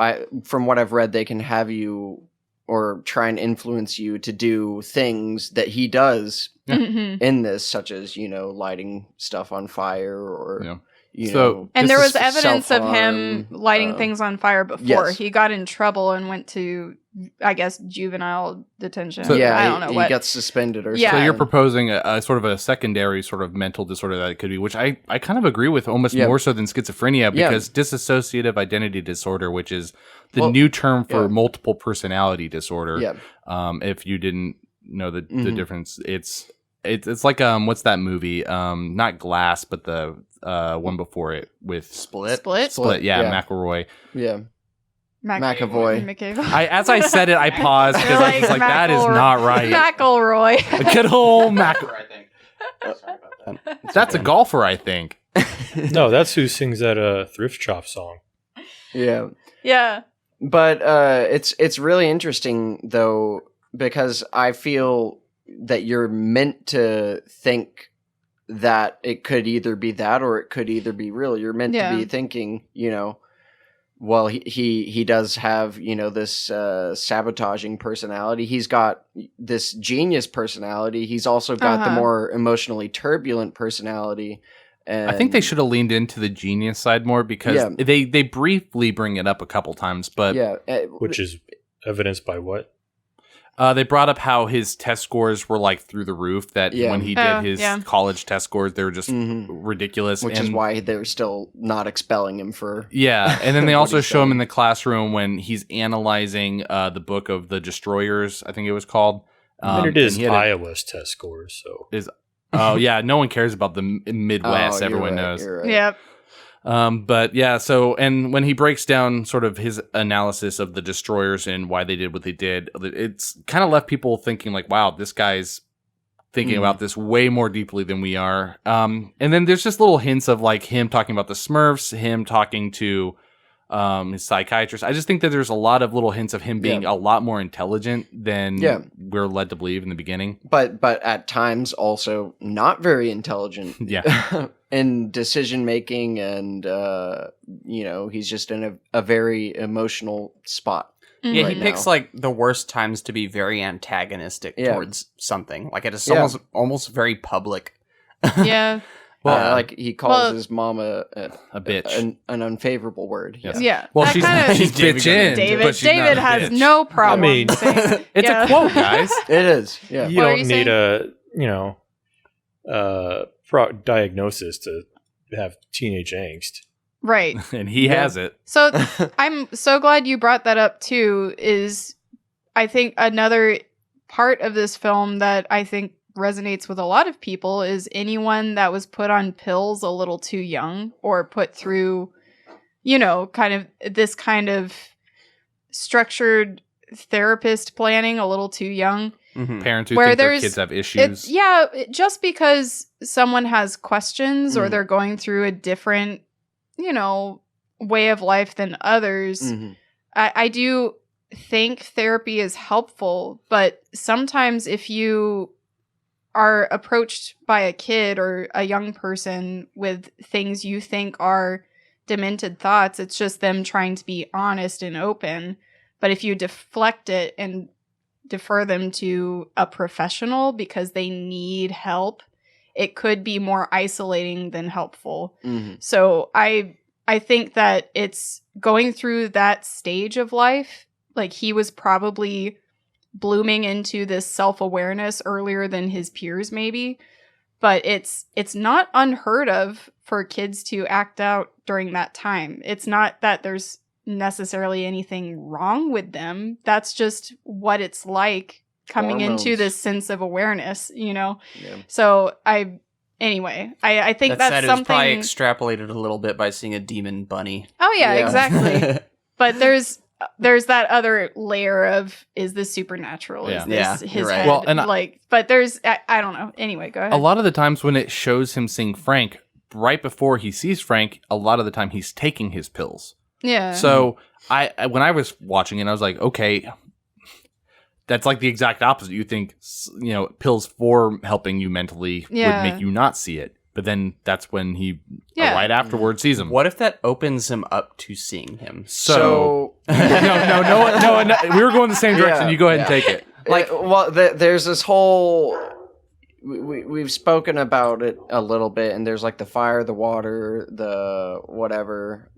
from what I've read, they can have you or try and influence you to do things that he does in this, such as, you know, lighting stuff on fire or you know, and there was evidence of him lighting things on fire before. He got in trouble and went to, I guess, juvenile detention. So, I don't know what. He got suspended or Yeah. something. So you're proposing a sort of a secondary sort of mental disorder that it could be, which I kind of agree with almost more so than schizophrenia, because dissociative identity disorder, which is the new term for multiple personality disorder. If you didn't know the difference, it's like what's that movie? Not Glass, but the one before it with Split. Yeah, McElroy. Yeah. McAvoy. As I said it, I paused because I was like, that is not right. McElroy. Good old McElroy, I think. Sorry about that. That's a golfer, I think. No, that's who sings that thrift shop song. Yeah. Yeah. But it's really interesting though, because I feel that you're meant to think that it could either be that or it could either be real. You're meant to be thinking, you know, well, he does have, you know, this sabotaging personality. He's got this genius personality. He's also got the more emotionally turbulent personality. And I think they should have leaned into the genius side more, because they briefly bring it up a couple times, but which is evidenced by what? They brought up how his test scores were like through the roof, that when he did his college test scores, they were just ridiculous. Which is why they're still not expelling him for... Yeah, and then they also show him in the classroom when he's analyzing the book of the Destroyers, I think it was called. It is Iowa's test scores, so... Oh, yeah, no one cares about the Midwest, everyone knows. Right. Yep. But yeah, so, and when he breaks down sort of his analysis of the Destroyers and why they did what they did, it's kind of left people thinking like, wow, this guy's thinking about this way more deeply than we are. And then there's just little hints of like him talking about the Smurfs, him talking to his psychiatrist. I just think that there's a lot of little hints of him being a lot more intelligent than we're led to believe in the beginning. But at times also not very intelligent. In decision making, and you know, he's just in a very emotional spot. Yeah, he picks like the worst times to be very antagonistic towards something. Like it's almost very public. Yeah. Well, like he calls his mom a bitch, an unfavorable word. Yeah. Well, she's bitchin'. David has no problem. I mean, it's a quote, guys. It is. Yeah. You don't need a diagnosis to have teenage angst. Right. And he has it. So I'm so glad you brought that up too, is I think another part of this film that I think resonates with a lot of people is anyone that was put on pills a little too young, or put through, you know, kind of this kind of structured therapist planning a little too young. Parents who think their kids have issues. Just because someone has questions or they're going through a different, you know, way of life than others. I do think therapy is helpful, but sometimes if you are approached by a kid or a young person with things you think are demented thoughts, it's just them trying to be honest and open. But if you deflect it and defer them to a professional because they need help, it could be more isolating than helpful. So I think that it's going through that stage of life. Like, he was probably blooming into this self-awareness earlier than his peers, maybe. but it's not unheard of for kids to act out during that time. It's not that there's necessarily anything wrong with them. That's just what it's like coming into Hormones. this sense of awareness, you know? Yeah. So I think That that's said, it was something. probably extrapolated a little bit by seeing a demon bunny. Oh yeah, Yeah. exactly. But there's that other layer of, is this supernatural? Yeah. Is this Yeah, his you're right. head? Well, and but there's I don't know. Anyway, go ahead. A lot of the times when it shows him seeing Frank, right before he sees Frank, a lot of the time he's taking his pills. Yeah. So when I was watching it, I was like, okay, that's like the exact opposite. You think, pills for helping you mentally Yeah. would make you not see it. But then that's when he, Yeah. right afterwards, sees him. What if that opens him up to seeing him? So, no, we were going the same direction. Yeah. You go ahead and take it. There's this whole. We've spoken about it a little bit, and there's like the fire, the water, the whatever.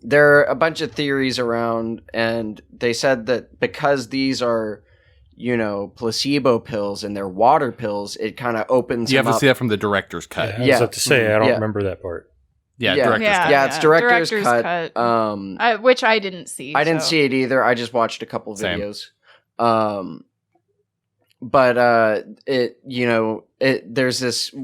There are a bunch of theories around, and they said that because these are, placebo pills and they're water pills, it kind of opens. You have him to up. see that from the director's cut. I was about to say, I don't remember that part. Yeah, Yeah. director's cut. Yeah, it's director's cut. Which I didn't see. I didn't so. see it either. I just watched a couple Same. videos. But there's this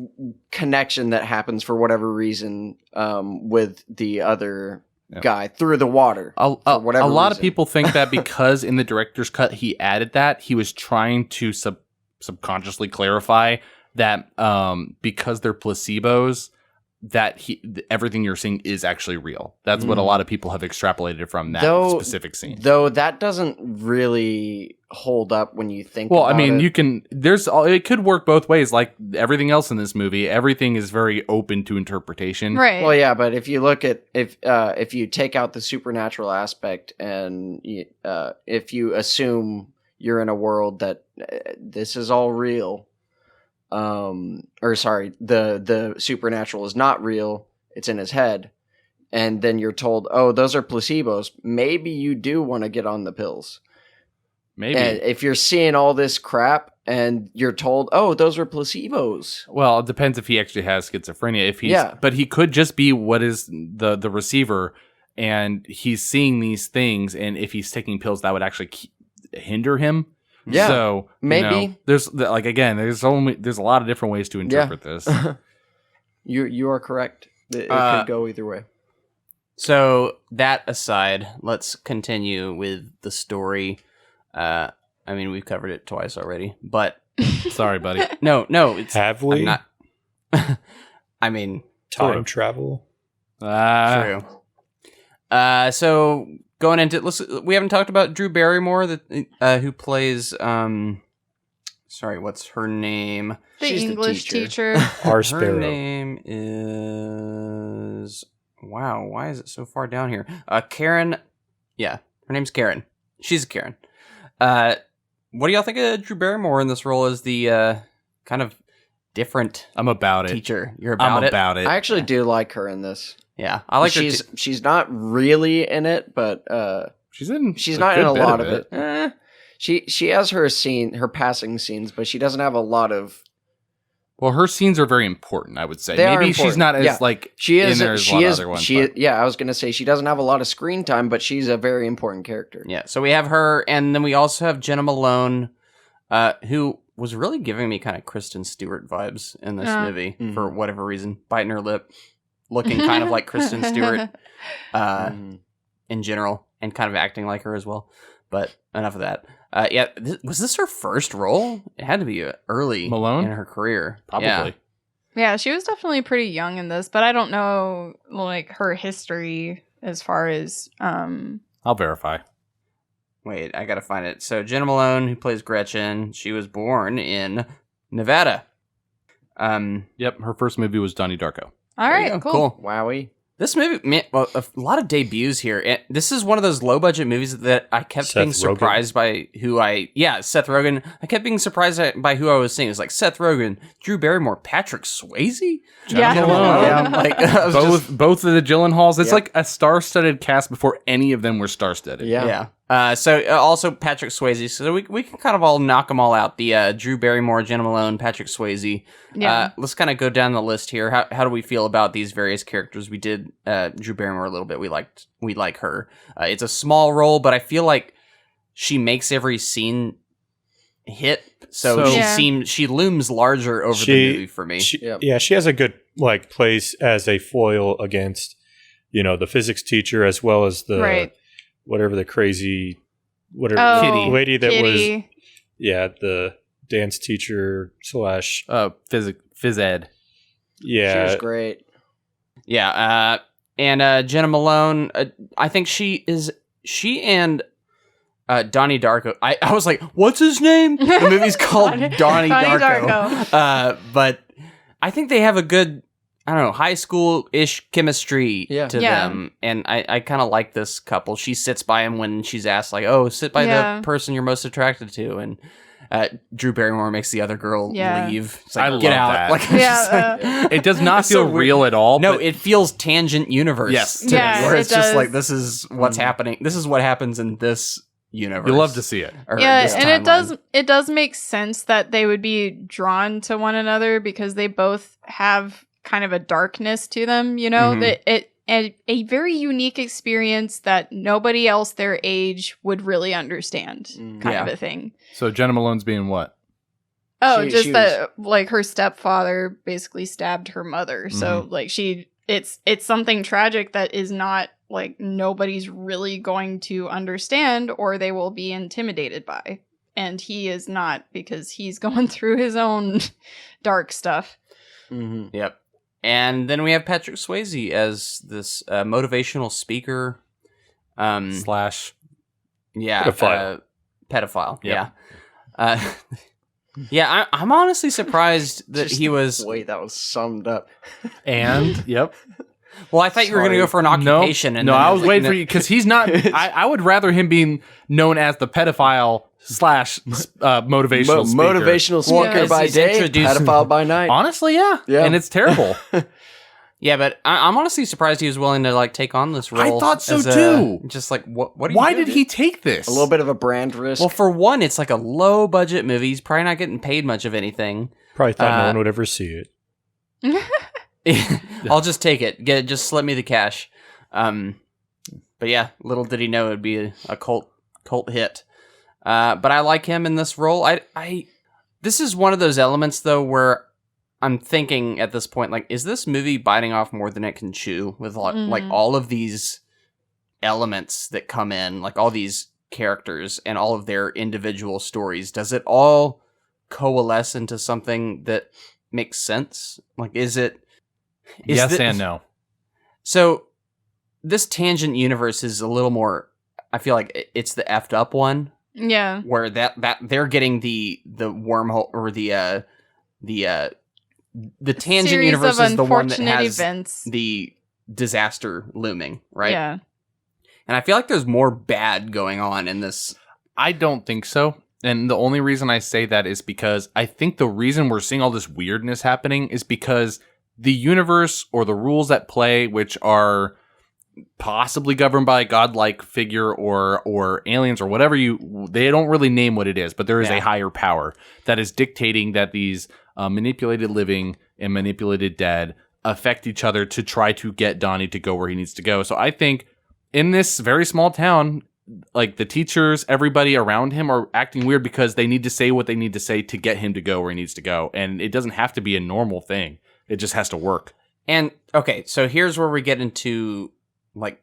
connection that happens for whatever reason with the other guy through the water. A whatever lot of reason. people think that because in the director's cut he added that, he was trying to subconsciously clarify that because they're placebos, that everything you're seeing is actually real. That's what a lot of people have extrapolated from that specific scene. Though that doesn't really hold up when you think Well, about I mean, it. it could work both ways. Like everything else in this movie, everything is very open to interpretation. Right. Well, yeah, but if you look at if you take out the supernatural aspect and if you assume you're in a world that this is all real, the supernatural is not real, it's in his head, and then you're told, oh, those are placebos, maybe you do want to get on the pills. Maybe. And if you're seeing all this crap and you're told, oh, those are placebos. Well, it depends if he actually has schizophrenia. But he could just be what is the receiver, and he's seeing these things, and if he's taking pills, that would actually hinder him. Yeah, so maybe there's there's a lot of different ways to interpret this. You are correct. It could go either way. So that aside, let's continue with the story. I mean, we've covered it twice already, but sorry, buddy. No, it's have we? I'm not. I mean, time travel. True. So going into we haven't talked about Drew Barrymore, who plays sorry, what's her name? She's English the teacher. Our Her Sparrow. name is why is it so far down here? Karen. Yeah, her name's Karen. She's Karen. What do y'all think of Drew Barrymore in this role as the kind of different I'm about it. teacher? You're about it? I actually do like her in this. Yeah, I like her. She's not really in it, but she's not in good a bit lot of of it. She has her passing scenes, but she doesn't have a lot of. Well, her scenes are very important, I would say. They are Maybe she's important. not as Yeah. She is. in there as a She lot of is. other ones. She. but- Yeah, I was gonna say she doesn't have a lot of screen time, but she's a very important character. Yeah, so we have her, and then we also have Jenna Malone, who was really giving me kind of Kristen Stewart vibes in this movie for whatever reason, biting her lip, looking kind of like Kristen Stewart in general, and kind of acting like her as well. But enough of that. Was this her first role? It had to be early Malone? in her career. Probably. Yeah. Yeah, she was definitely pretty young in this, but I don't know like her history as far as I'll verify. Wait, I gotta find it. So Jenna Malone, who plays Gretchen, she was born in Nevada. Yep, her first movie was Donnie Darko. all There you right, go. cool. Wowie. This movie, man, well, a lot of debuts here. This is one of those low budget movies that I kept Seth being surprised by Seth Rogen. I kept being surprised by who I was seeing. It was like Seth Rogen, Drew Barrymore, Patrick Swayze. Yeah. Malone. Yeah. Like I was Both of the Gyllenhaals. It's Yep. like a star-studded cast before any of them were star-studded. Yeah. yeah. Also Patrick Swayze. So we can kind of all knock them all out. The Drew Barrymore, Jenna Malone, Patrick Swayze. Yeah. Let's kind of go down the list here. How do we feel about these various characters? We did Drew Barrymore a little bit. We like her. It's a small role, but I feel like she makes every scene hit. So she looms larger over the movie for me. She has a good place as a foil against, the physics teacher as well as the whatever the crazy Kitty lady that Kitty. was the dance teacher / phys ed. She was great. Yeah, and Jenna Malone, I think she and Donnie Darko. I was like, what's his name? The movie's called Donnie Darko. But I think they have a good, high school-ish chemistry to them. And I kind of like this couple. She sits by him when she's asked, like, oh, sit by the person you're most attracted to. And Drew Barrymore makes the other girl leave. It's like, get out. That. Like, it does not feel real at all. No, it feels tangent universe. Yes. To me, where it's just like, this is what's happening. This is what happens in this universe. You love to see it. And it does make sense that they would be drawn to one another because they both have kind of a darkness to them, that a very unique experience that nobody else their age would really understand, kind of a thing. So Jenna Malone's being what? Oh, that her stepfather basically stabbed her mother. So it's something tragic that is not nobody's really going to understand, or they will be intimidated by. And he is not, because he's going through his own dark stuff. Mm-hmm. Yep. And then we have Patrick Swayze as this motivational speaker / pedophile. Pedophile. Yep. Yeah. I'm honestly surprised that he was. Wait, that was summed up. And Well, I thought you were going to go for an occupation. No, I was waiting for you because he's not. I would rather him being known as the pedophile / motivational speaker. Motivational speaker by day, pedophile by night. Honestly, yeah. And it's terrible. Yeah, but I'm honestly surprised he was willing to take on this role. I thought so too. Just what? Why did he take this? A little bit of a brand risk. Well, for one, it's like a low budget movie. He's probably not getting paid much of anything. Probably thought no one would ever see it. I'll just take it. Just slip me the cash. But yeah, little did he know it'd be a cult hit. But I like him in this role. This is one of those elements though where I'm thinking at this point, is this movie biting off more than it can chew with all of these elements that come in, all these characters and all of their individual stories? Does it all coalesce into something that makes sense? Is yes and no. So this tangent universe is a little more, I feel like it's the effed up one. Yeah. Where that they're getting the wormhole or the tangent series universe of is the one that has events. The disaster looming, right? Yeah. And I feel like there's more bad going on in this. I don't think so. And the only reason I say that is because I think the reason we're seeing all this weirdness happening is because the universe or the rules at play, which are possibly governed by a godlike figure or aliens or whatever they don't really name what it is, but there is a higher power that is dictating that these manipulated living and manipulated dead affect each other to try to get Donnie to go where he needs to go. So I think in this very small town, the teachers, everybody around him are acting weird because they need to say what they need to say to get him to go where he needs to go. And it doesn't have to be a normal thing. It just has to work. And okay, so here's where we get into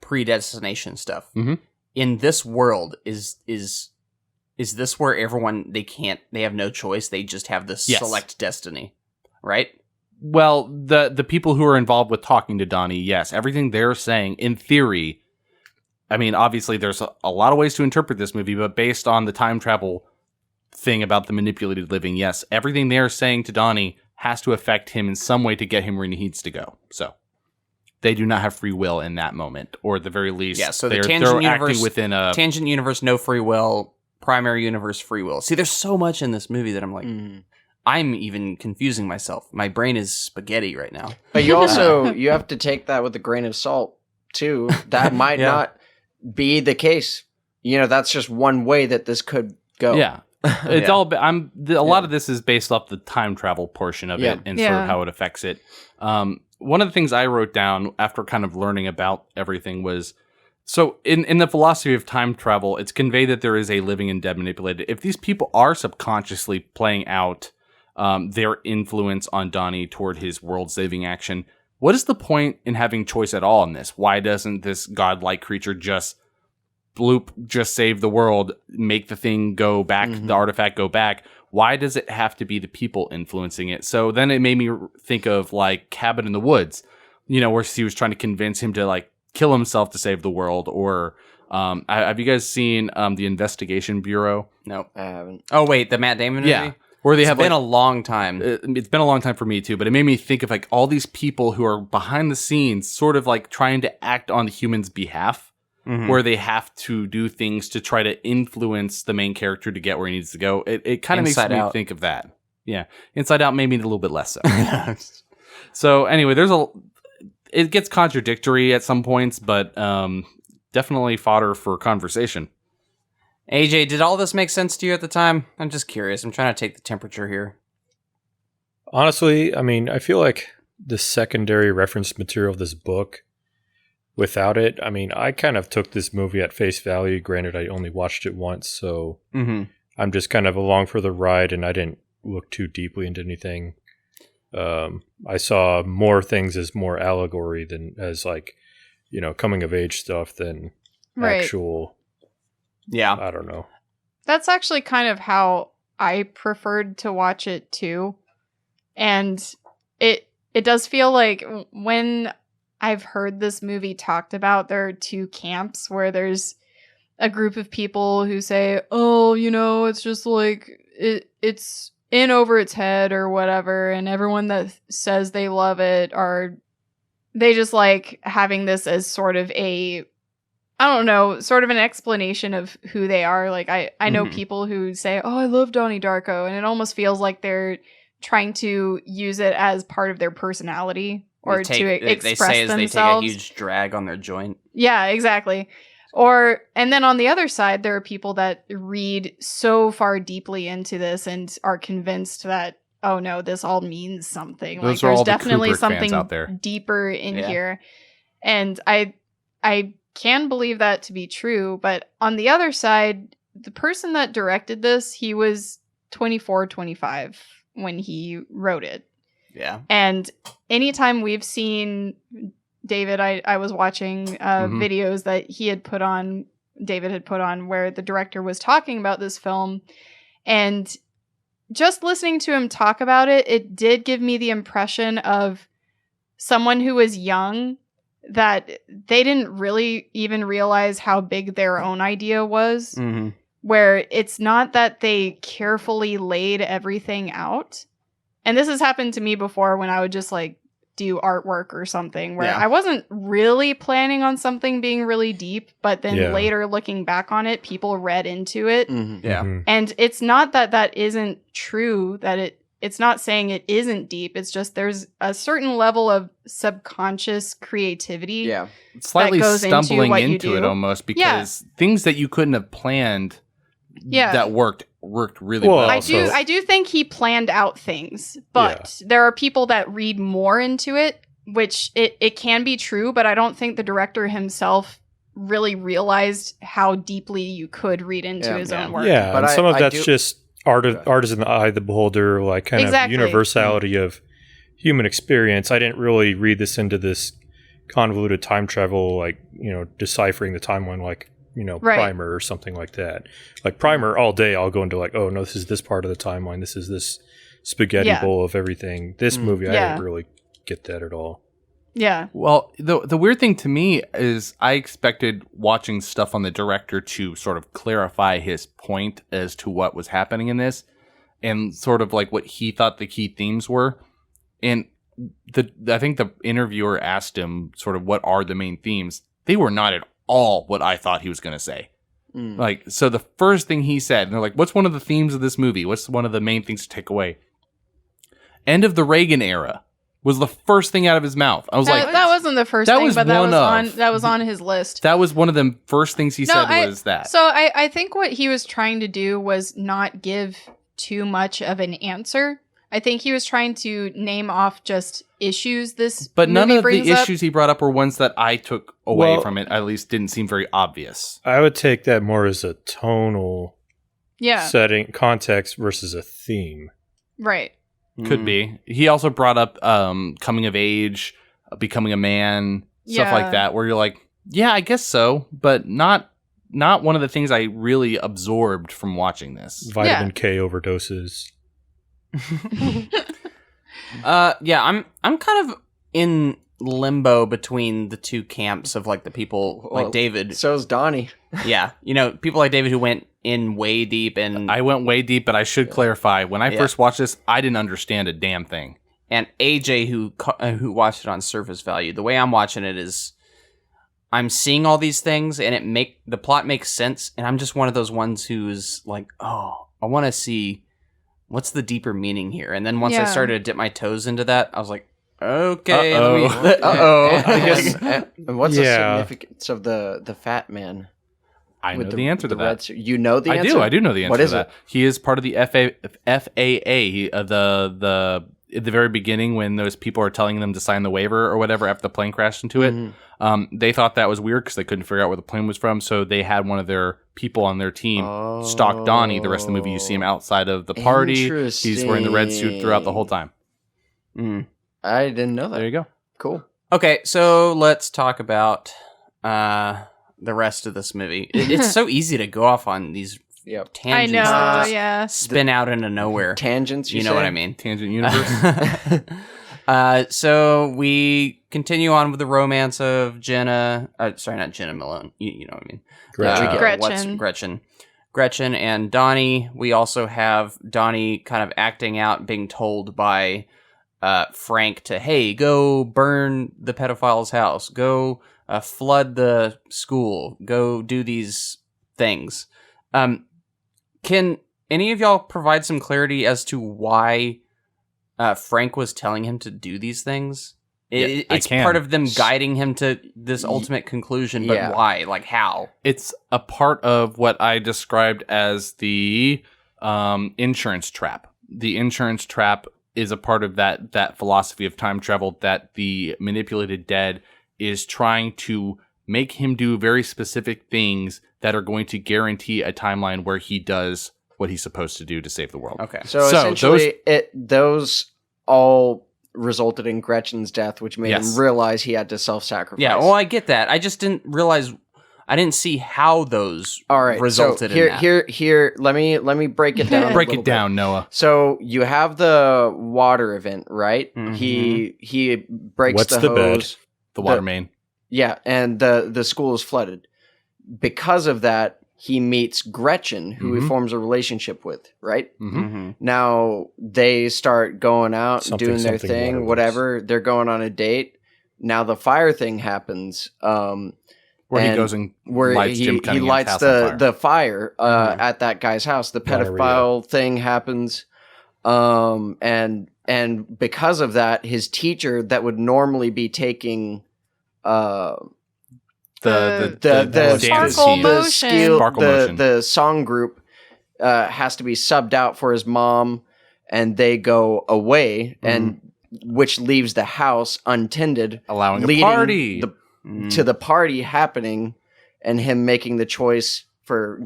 predestination stuff. Mm-hmm. In this world, is this where everyone they have no choice? They just have this select destiny, right? Well, the people who are involved with talking to Donnie, yes, everything they're saying, in theory, I mean, obviously there's a lot of ways to interpret this movie, but based on the time travel thing about the manipulated living, yes, everything they're saying to Donnie has to affect him in some way to get him where he needs to go. So they do not have free will in that moment, or at the very least, so they're tangent universe, acting within a tangent universe, no free will, primary universe, free will. See, there's so much in this movie that I'm like, I'm even confusing myself. My brain is spaghetti right now. But you also you have to take that with a grain of salt too. That might not be the case. that's just one way that this could go. Yeah. It's all. A lot of this is based off the time travel portion of it and sort of how it affects it. One of the things I wrote down after kind of learning about everything was, so in the philosophy of time travel, it's conveyed that there is a living and dead manipulated. If these people are subconsciously playing out their influence on Donnie toward his world-saving action, what is the point in having choice at all in this? Why doesn't this godlike creature just save the world, make the thing go back, the artifact go back? Why does it have to be the people influencing it? So then it made me think of like Cabin in the Woods, where he was trying to convince him to like kill himself to save the world. Or have you guys seen the Investigation Bureau? No, I haven't. Oh wait, the Matt Damon movie? Yeah. Where they It's been a long time. It's been a long time for me too, but it made me think of like all these people who are behind the scenes, sort of like trying to act on the human's behalf. Where they have to do things to try to influence the main character to get where he needs to go. It kind of makes me think of that. Yeah. Inside Out, maybe a little bit less so. So anyway, it gets contradictory at some points, but definitely fodder for conversation. AJ, did all this make sense to you at the time? I'm just curious. I'm trying to take the temperature here. Honestly, I mean, I feel like the secondary reference material of this book, without it, I mean, I kind of took this movie at face value. Granted, I only watched it once, so I'm just kind of along for the ride, and I didn't look too deeply into anything. I saw more things as more allegory than as like, coming of age stuff than actual. Yeah, I don't know. That's actually kind of how I preferred to watch it too, and it does feel like when I've heard this movie talked about, there are two camps where there's a group of people who say, oh, it's just like it's in over its head or whatever. And everyone that says they love it they just like having this as sort of sort of an explanation of who they are. Like I know people who say, oh, I love Donnie Darko. And it almost feels like they're trying to use it as part of their personality. Or to express themselves. They take a huge drag on their joint. Yeah, exactly. And then on the other side, there are people that read so far deeply into this and are convinced that, oh no, this all means something. Those like are there's all the definitely Kubrick fans something out there. Deeper in here. And I can believe that to be true. But on the other side, the person that directed this, he was 24, 25 when he wrote it. Yeah. And anytime we've seen David, I was watching videos that David had put on where the director was talking about this film, and just listening to him talk about it, it did give me the impression of someone who was young, that they didn't really even realize how big their own idea was, where it's not that they carefully laid everything out. And this has happened to me before when I would just like do artwork or something where I wasn't really planning on something being really deep, but then later looking back on it, people read into it. And it's not that isn't true, that it's not saying it isn't deep. It's just there's a certain level of subconscious creativity. Slightly that goes stumbling into it almost, because things that you couldn't have planned that worked really well. I do think he planned out things, but there are people that read more into it, which it can be true, but I don't think the director himself really realized how deeply you could read into his own work. Yeah, but some of that's just art is in the eye of the beholder, like kind of universality of human experience. I didn't really read this into this convoluted time travel, like, deciphering the timeline, like, Primer or something like that. Like Primer all day, I'll go into like, oh no, this is this part of the timeline. This is this spaghetti bowl of everything. This movie, I didn't really get that at all. Yeah. Well, the weird thing to me is I expected watching stuff on the director to sort of clarify his point as to what was happening in this and sort of like what he thought the key themes were. And I think the interviewer asked him sort of what are the main themes. They were not at all what I thought he was going to say. Like, so the first thing he said, and they're like, what's one of the themes of this movie? What's one of the main things to take away? End of the Reagan era. was the first thing out of his mouth. I was like, that wasn't the first that thing, was but one that was on his list. that was one of the first things he said was that. So I think what he was trying to do was not give too much of an answer. I think he was trying to name off just issues But none movie of the brings up. issues he brought up were ones that I took away from it. At least didn't seem very obvious. I would take that more as a tonal setting, context versus a theme. Right. Could be. He also brought up coming of age, becoming a man, stuff like that, where you're like, yeah, I guess so, but not one of the things I really absorbed from watching this. Vitamin K overdoses. I'm kind of in limbo between the two camps of like the people like David. So is Donnie. Yeah, people like David who went in way deep, and I went way deep, but I should clarify, when I first watched this, I didn't understand a damn thing. And AJ who watched it on surface value. The way I'm watching it is I'm seeing all these things and the plot makes sense, and I'm just one of those ones who's like, oh, I want to see what's the deeper meaning here. And then once I started to dip my toes into that, I was like, okay, what's the significance of the fat man? I know the answer to that. You know the answer? I do know the answer what is to that. It? He is part of the FAA. At the very beginning, when those people are telling them to sign the waiver or whatever after the plane crashed into it, they thought that was weird because they couldn't figure out where the plane was from. So they had one of their people on their team stalk Donnie. The rest of the movie, you see him outside of the party. He's wearing the red suit throughout the whole time. I didn't know that. There you go. Cool. Okay, so let's talk about the rest of this movie. It's so easy to go off on these tangents. I know, spin out into nowhere. Tangents, you know what I mean? Tangent universe. So we continue on with the romance of Jenna. Sorry, not Jenna Malone. You know what I mean? Gretchen. Gretchen and Donnie. We also have Donnie kind of acting out, being told by Frank to, hey, go burn the pedophile's house. Go flood the school. Go do these things. Can any of y'all provide some clarity as to why Frank was telling him to do these things? It's part of them guiding him to this ultimate conclusion, but why? Like, how? It's a part of what I described as the insurance trap. The insurance trap is a part of that philosophy of time travel that the manipulated dead is trying to make him do very specific things that are going to guarantee a timeline where he does what he's supposed to do to save the world. Okay. So essentially, those all resulted in Gretchen's death, which made him realize he had to self-sacrifice. Yeah, well, I get that. I just didn't realize. I didn't see how those resulted in that. Here, let me break it down. Break it down, Noah. So you have the water event, right? Mm-hmm. He breaks What's the bed? hose. The water main. Yeah, and the school is flooded. Because of that, he meets Gretchen, who he forms a relationship with, right? Mm-hmm. Now they start going out, doing their thing, whatever. They're going on a date. Now the fire thing happens. Where he goes and lights Jim Cunningham's lights house on fire. the fire at that guy's house. The pedophile thing happens, and because of that, his teacher that would normally be taking the song group has to be subbed out for his mom, and they go away, and which leaves the house untended, allowing a party. To the party happening, and him making the choice for,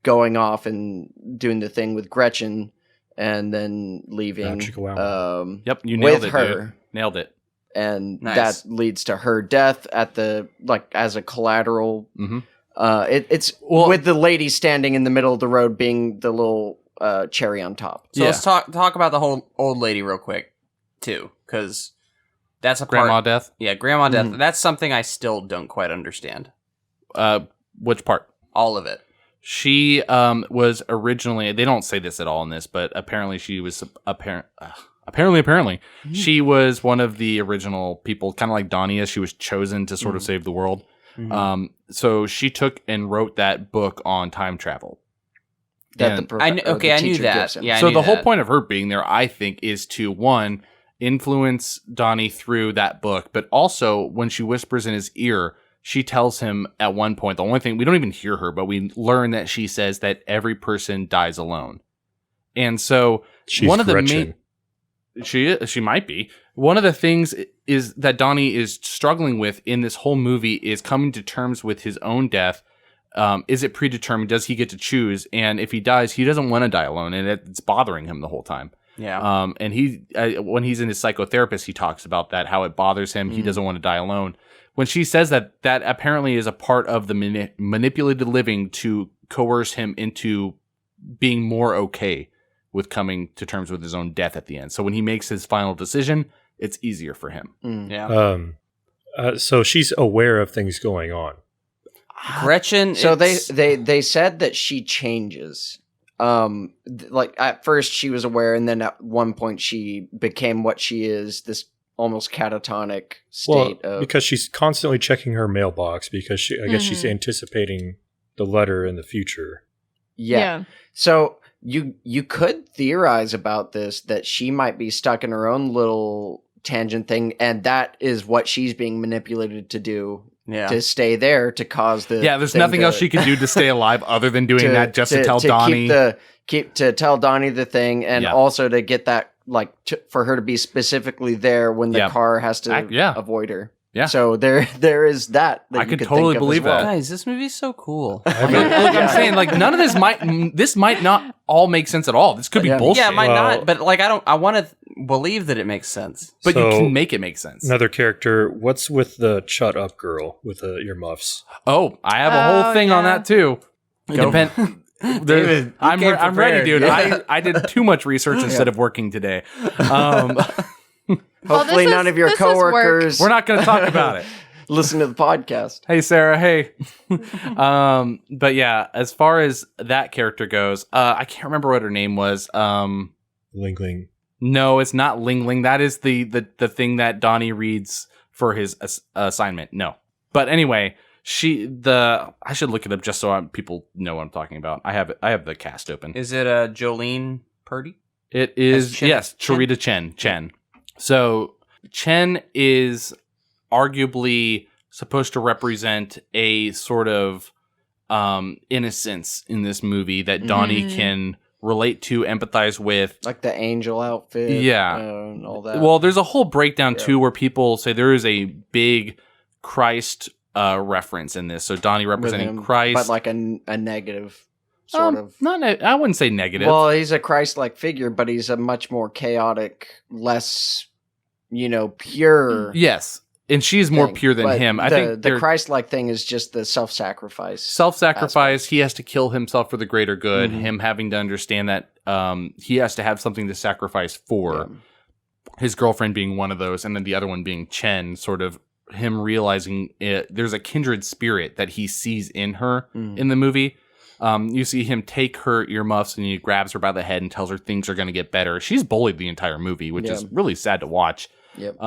going off and doing the thing with Gretchen, and then leaving yep, you nailed with it, her. Dude. Nailed it. And that leads to her death at as a collateral. It's with the lady standing in the middle of the road being the little cherry on top. So let's talk about the whole old lady real quick too, because that's a grandma death. Yeah, grandma death. That's something I still don't quite understand. Which part? All of it. She was originally. They don't say this at all in this, but apparently she was Apparently, she was one of the original people, kind of like Donnie is. She was chosen to sort of save the world. So she took and wrote that book on time travel. I knew that. Yeah. So the whole point of her being there, I think, is to, one, influence Donnie through that book, but also when she whispers in his ear, she tells him at one point, the only thing, we don't even hear her, but we learn that she says that every person dies alone. And so She's one of the Gretchen. she might be. One of the things is that Donnie is struggling with in this whole movie is coming to terms with his own death. Is it predetermined? Does he get to choose? And if he dies, he doesn't want to die alone, and it's bothering him the whole time. Yeah. And he, when he's in his psychotherapist, he talks about that, how it bothers him. He doesn't want to die alone. When she says that, that apparently is a part of the manipulated living to coerce him into being more okay with coming to terms with his own death at the end. So when he makes his final decision, it's easier for him. Yeah. So she's aware of things going on. Gretchen. So they said that she changes. Like at first she was aware, and then at one point she became what she is, this almost catatonic state of, because she's constantly checking her mailbox because I guess she's anticipating the letter in the future. Yeah. So you could theorize about this, that she might be stuck in her own little tangent thing, and that is what she's being manipulated to do. Yeah. To stay there, to cause the there's nothing else she can do to stay alive other than doing that just to tell Donnie. To tell Donnie the thing, and also to get that, like, for her to be specifically there when the car has to avoid her. Yeah. So there is that I could totally believe that. Guys, this movie's so cool. Look, I'm saying, like, none of this might not all make sense at all. This could be bullshit. Yeah, it might not, but like I want to believe that it makes sense. But you can make it make sense. Another character, what's with the shut up girl with the earmuffs? Oh, I have a whole thing on that too. David, I'm ready, dude. I did too much research instead of working today. Hopefully none of your coworkers. We're not going to talk about it. Listen to the podcast. Hey, Sarah. Hey. But yeah, as far as that character goes, I can't remember what her name was. Ling Ling. No, it's not Ling Ling. That is the thing that Donnie reads for his assignment. No. But anyway, I should look it up just so people know what I'm talking about. I have the cast open. Is it Jolene Purdy? It is, yes, Charita Chen. So Chen is arguably supposed to represent a sort of innocence in this movie that Donnie can relate to, empathize with. Like the angel outfit. Yeah. And all that. Well, there's a whole breakdown too where people say there is a big Christ reference in this. So Donnie representing Christ. But like a negative sort of. I wouldn't say negative. Well, he's a Christ-like figure, but he's a much more chaotic, less, pure. Yes. And she's more pure than him. I think the Christ-like thing is just the self-sacrifice. Self-sacrifice. He has to kill himself for the greater good. Him having to understand that he has to have something to sacrifice for. Yeah. His girlfriend being one of those, and then the other one being Chen. Sort of him realizing there's a kindred spirit that he sees in her in the movie. You see him take her earmuffs and he grabs her by the head and tells her things are going to get better. She's bullied the entire movie, which is really sad to watch. Yep.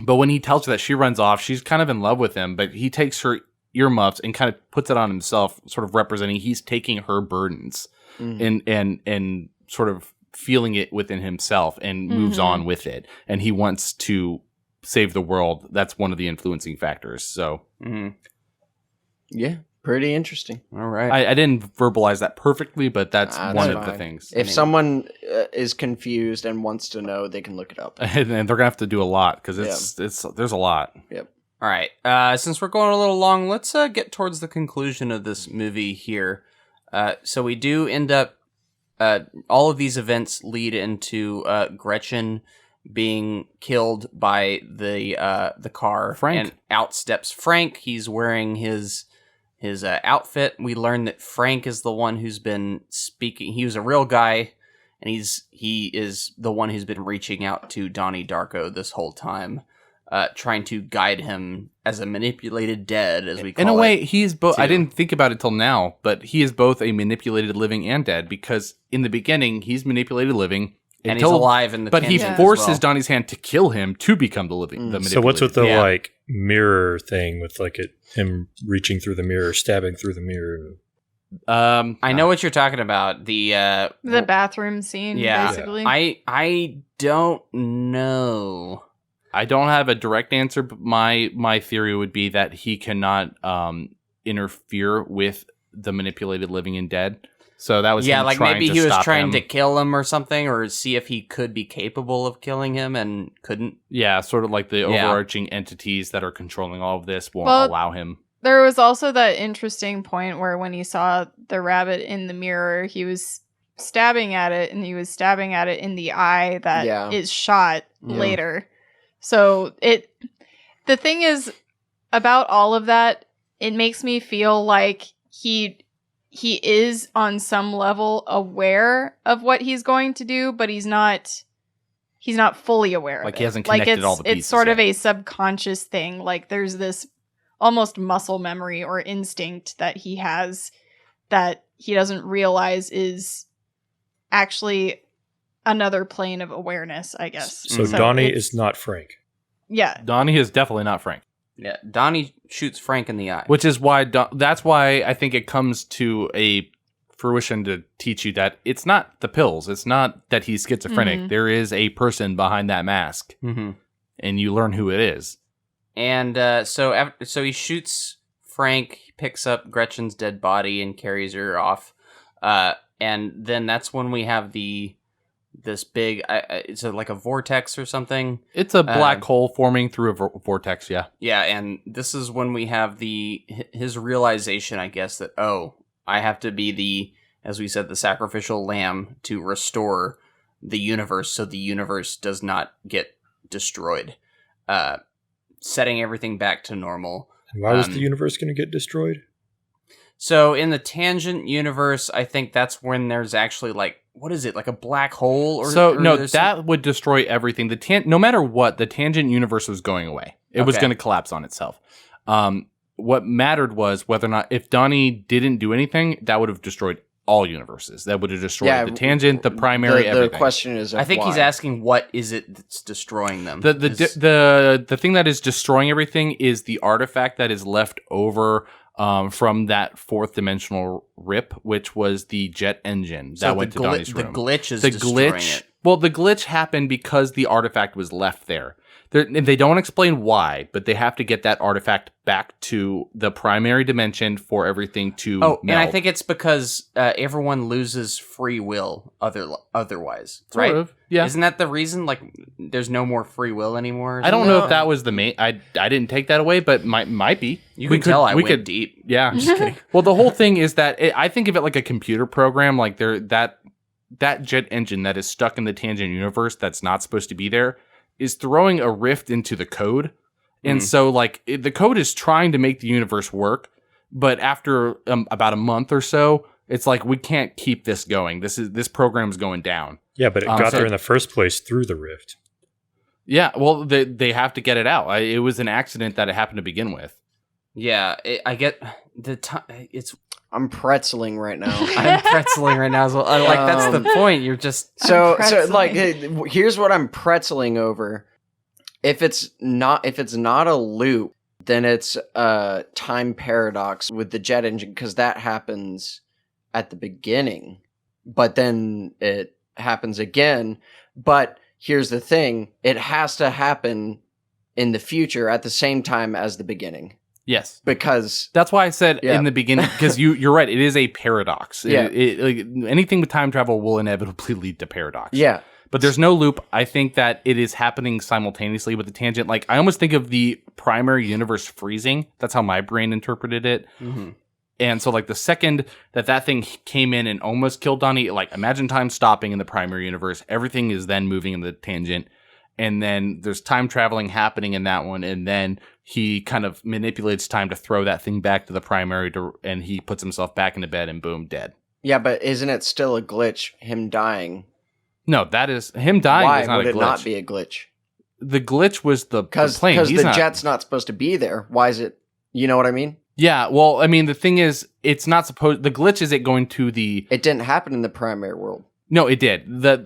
But when he tells her that, she runs off. She's kind of in love with him, but he takes her earmuffs and kind of puts it on himself, sort of representing he's taking her burdens and sort of feeling it within himself and moves on with it. And he wants to save the world. That's one of the influencing factors. So, yeah, pretty interesting. All right. I didn't verbalize that perfectly, but that's one of the things. If someone is confused and wants to know, they can look it up. And they're gonna have to do a lot because there's a lot. Yep. All right. Since we're going a little long, let's get towards the conclusion of this movie here. So we do end up. All of these events lead into Gretchen being killed by the car. Frank. And out steps Frank. He's wearing his outfit. We learn that Frank is the one who's been speaking. He was a real guy, and he is the one who's been reaching out to Donnie Darko this whole time, trying to guide him as a manipulated dead, as we call it. In a way, he is both. I didn't think about it till now, but he is both a manipulated living and dead, because in the beginning, he's manipulated living. And he's alive in the but he tangent forces as well. Donnie's hand to kill him to become the manipulated. So what's with the mirror thing with him reaching through the mirror, stabbing through the mirror? I know what you're talking about. The bathroom scene, yeah. basically. I don't know. I don't have a direct answer, but my theory would be that he cannot interfere with the manipulated living and dead. So that was him like trying maybe to he was stop trying him. to kill him or something, or see if he could be capable of killing him and couldn't. Yeah, sort of like the overarching entities that are controlling all of this won't Well, allow him. There was also that interesting point where when he saw the rabbit in the mirror, he was stabbing at it, and he was stabbing at it in the eye that is shot later. So the thing is about all of that, it makes me feel like he is on some level aware of what he's going to do, but he's not fully aware of it. Like he hasn't connected all the pieces. It's sort of yet. a subconscious thing. Like there's this almost muscle memory or instinct that he has that he doesn't realize is actually another plane of awareness, I guess. So Donnie is not Frank. Yeah. Donnie is definitely not Frank. Yeah, Donnie shoots Frank in the eye. Which is why that's why I think it comes to a fruition to teach you that it's not the pills. It's not that he's schizophrenic. Mhm. There is a person behind that mask, Mm-hmm. and you learn who it is. And so he shoots Frank, he picks up Gretchen's dead body and carries her off. And then that's when we have this big, it's like a vortex or something. It's a black hole forming through a vortex, yeah. Yeah, and this is when we have his realization, I guess, that, I have to be as we said, the sacrificial lamb to restore the universe so the universe does not get destroyed. Setting everything back to normal. And why was the universe going to get destroyed? So in the tangent universe, I think that's when there's actually what is it, like a black hole? That would destroy everything. No matter what, the tangent universe was going away. It was going to collapse on itself. What mattered was whether or not, if Donnie didn't do anything, that would have destroyed all universes. That would have destroyed the tangent, the primary, everything. The question is, I think he's asking, what is it that's destroying them? The thing that is destroying everything is the artifact that is left over from that fourth dimensional rip, which was the jet engine that went to Donnie's room. The glitch is destroying it. Well, the glitch happened because the artifact was left there. They don't explain why, but they have to get that artifact back to the primary dimension for everything to melt. And I think it's because everyone loses free will otherwise, right? Sort of, yeah. Isn't that the reason? Like, there's no more free will anymore? I don't know if that was the main... I didn't take that away, but might be. You can tell I went deep. Yeah. I'm just kidding. Well, the whole thing is that I think of it like a computer program, like that jet engine that is stuck in the tangent universe that's not supposed to be there is throwing a rift into the code. And so the code is trying to make the universe work, but after about a month or so, it's like, we can't keep this going. This program's going down. Yeah, but it got there in the first place through the rift. Yeah, well, they have to get it out. It was an accident that it happened to begin with. Yeah, I get the time. I'm pretzeling right now. I'm pretzeling right now as well. That's the point. You're just so here's what I'm pretzeling over. If it's not a loop, then it's a time paradox with the jet engine, because that happens at the beginning, but then it happens again. But here's the thing: it has to happen in the future at the same time as the beginning. Yes, because that's why I said in the beginning. Because you're right. It is a paradox. Yeah, anything with time travel will inevitably lead to paradox. Yeah, but there's no loop. I think that it is happening simultaneously with the tangent. Like, I almost think of the primary universe freezing. That's how my brain interpreted it. Mm-hmm. And so, the second that thing came in and almost killed Donnie, imagine time stopping in the primary universe. Everything is then moving in the tangent. And then there's time traveling happening in that one. And then he kind of manipulates time to throw that thing back to the primary, and he puts himself back into bed, and boom, dead. Yeah, but isn't it still a glitch, him dying? No, that is... Him dying Why is not a glitch. Why would it not be a glitch? The glitch was the plane. Because the jet's not supposed to be there. Why is it... You know what I mean? Yeah, well, I mean, the thing is, it's not supposed... The glitch is it going to the... It didn't happen in the primary world. No, it did. I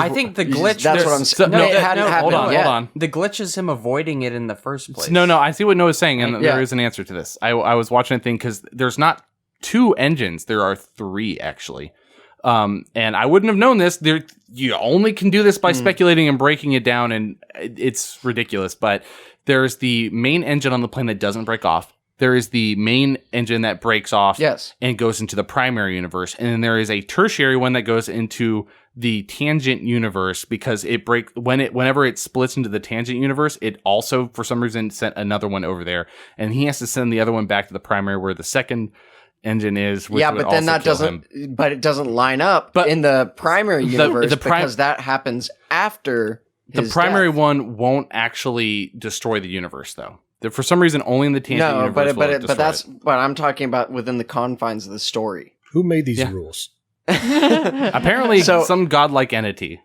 think the glitch... That's what I'm saying. No, it hadn't happened hold on. The glitch is him avoiding it in the first place. No, I see what Noah's saying, and there is an answer to this. I was watching a thing, because there's not 2 engines. There are 3 actually. And I wouldn't have known this. You only can do this by speculating and breaking it down, and it's ridiculous. But there's the main engine on the plane that doesn't break off. There is the main engine that breaks off and goes into the primary universe. And then there is a tertiary one that goes into the tangent universe because whenever it splits into the tangent universe, it also, for some reason, sent another one over there. And he has to send the other one back to the primary where the second engine is. Which would but then that doesn't. But it doesn't line up in the primary universe because that happens after. The primary one won't actually destroy the universe, though. For some reason, only in the tangent universe. But I'm talking about within the confines of the story. Who made these rules? Apparently, some godlike entity.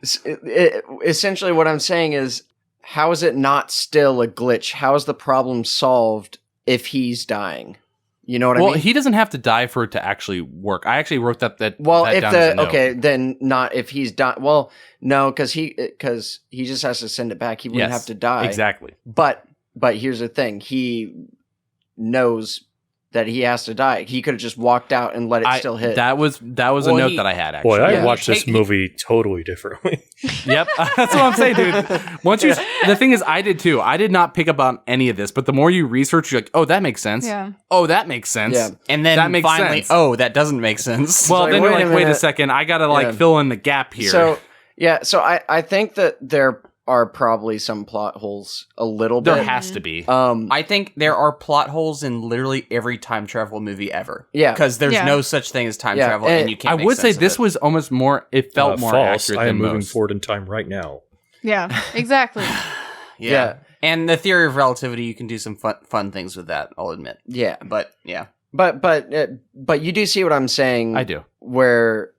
Essentially, what I'm saying is, how is it not still a glitch? How is the problem solved if he's dying? You know what I mean? Well, he doesn't have to die for it to actually work. I actually wrote that down then not if he's dying. Well, no, because he just has to send it back. He wouldn't have to die. Exactly. But here's the thing: he knows that he has to die. He could have just walked out and let it still hit. That was a note that I had, actually. Boy, I watched this movie totally differently. Yep. That's what I'm saying, dude. The thing is, I did too. I did not pick up on any of this, but the more you research, you're like, oh, that makes sense. Yeah. Oh, that makes sense. Yeah. And then that makes finally, sense. oh, that doesn't make sense. Well, then you're like, wait a minute. second. I got to fill in the gap here. So I think that there are probably some plot holes a little bit. There has to be. I think there are plot holes in literally every time travel movie ever. Yeah. Because there's no such thing as time travel, and you can't I make would say sense of this it. was almost more, it felt more false. accurate I than am moving most. forward in time right now. Yeah, exactly. Yeah. And the theory of relativity, you can do some fun things with that, I'll admit. Yeah. But, yeah. But you do see what I'm saying. I do. Where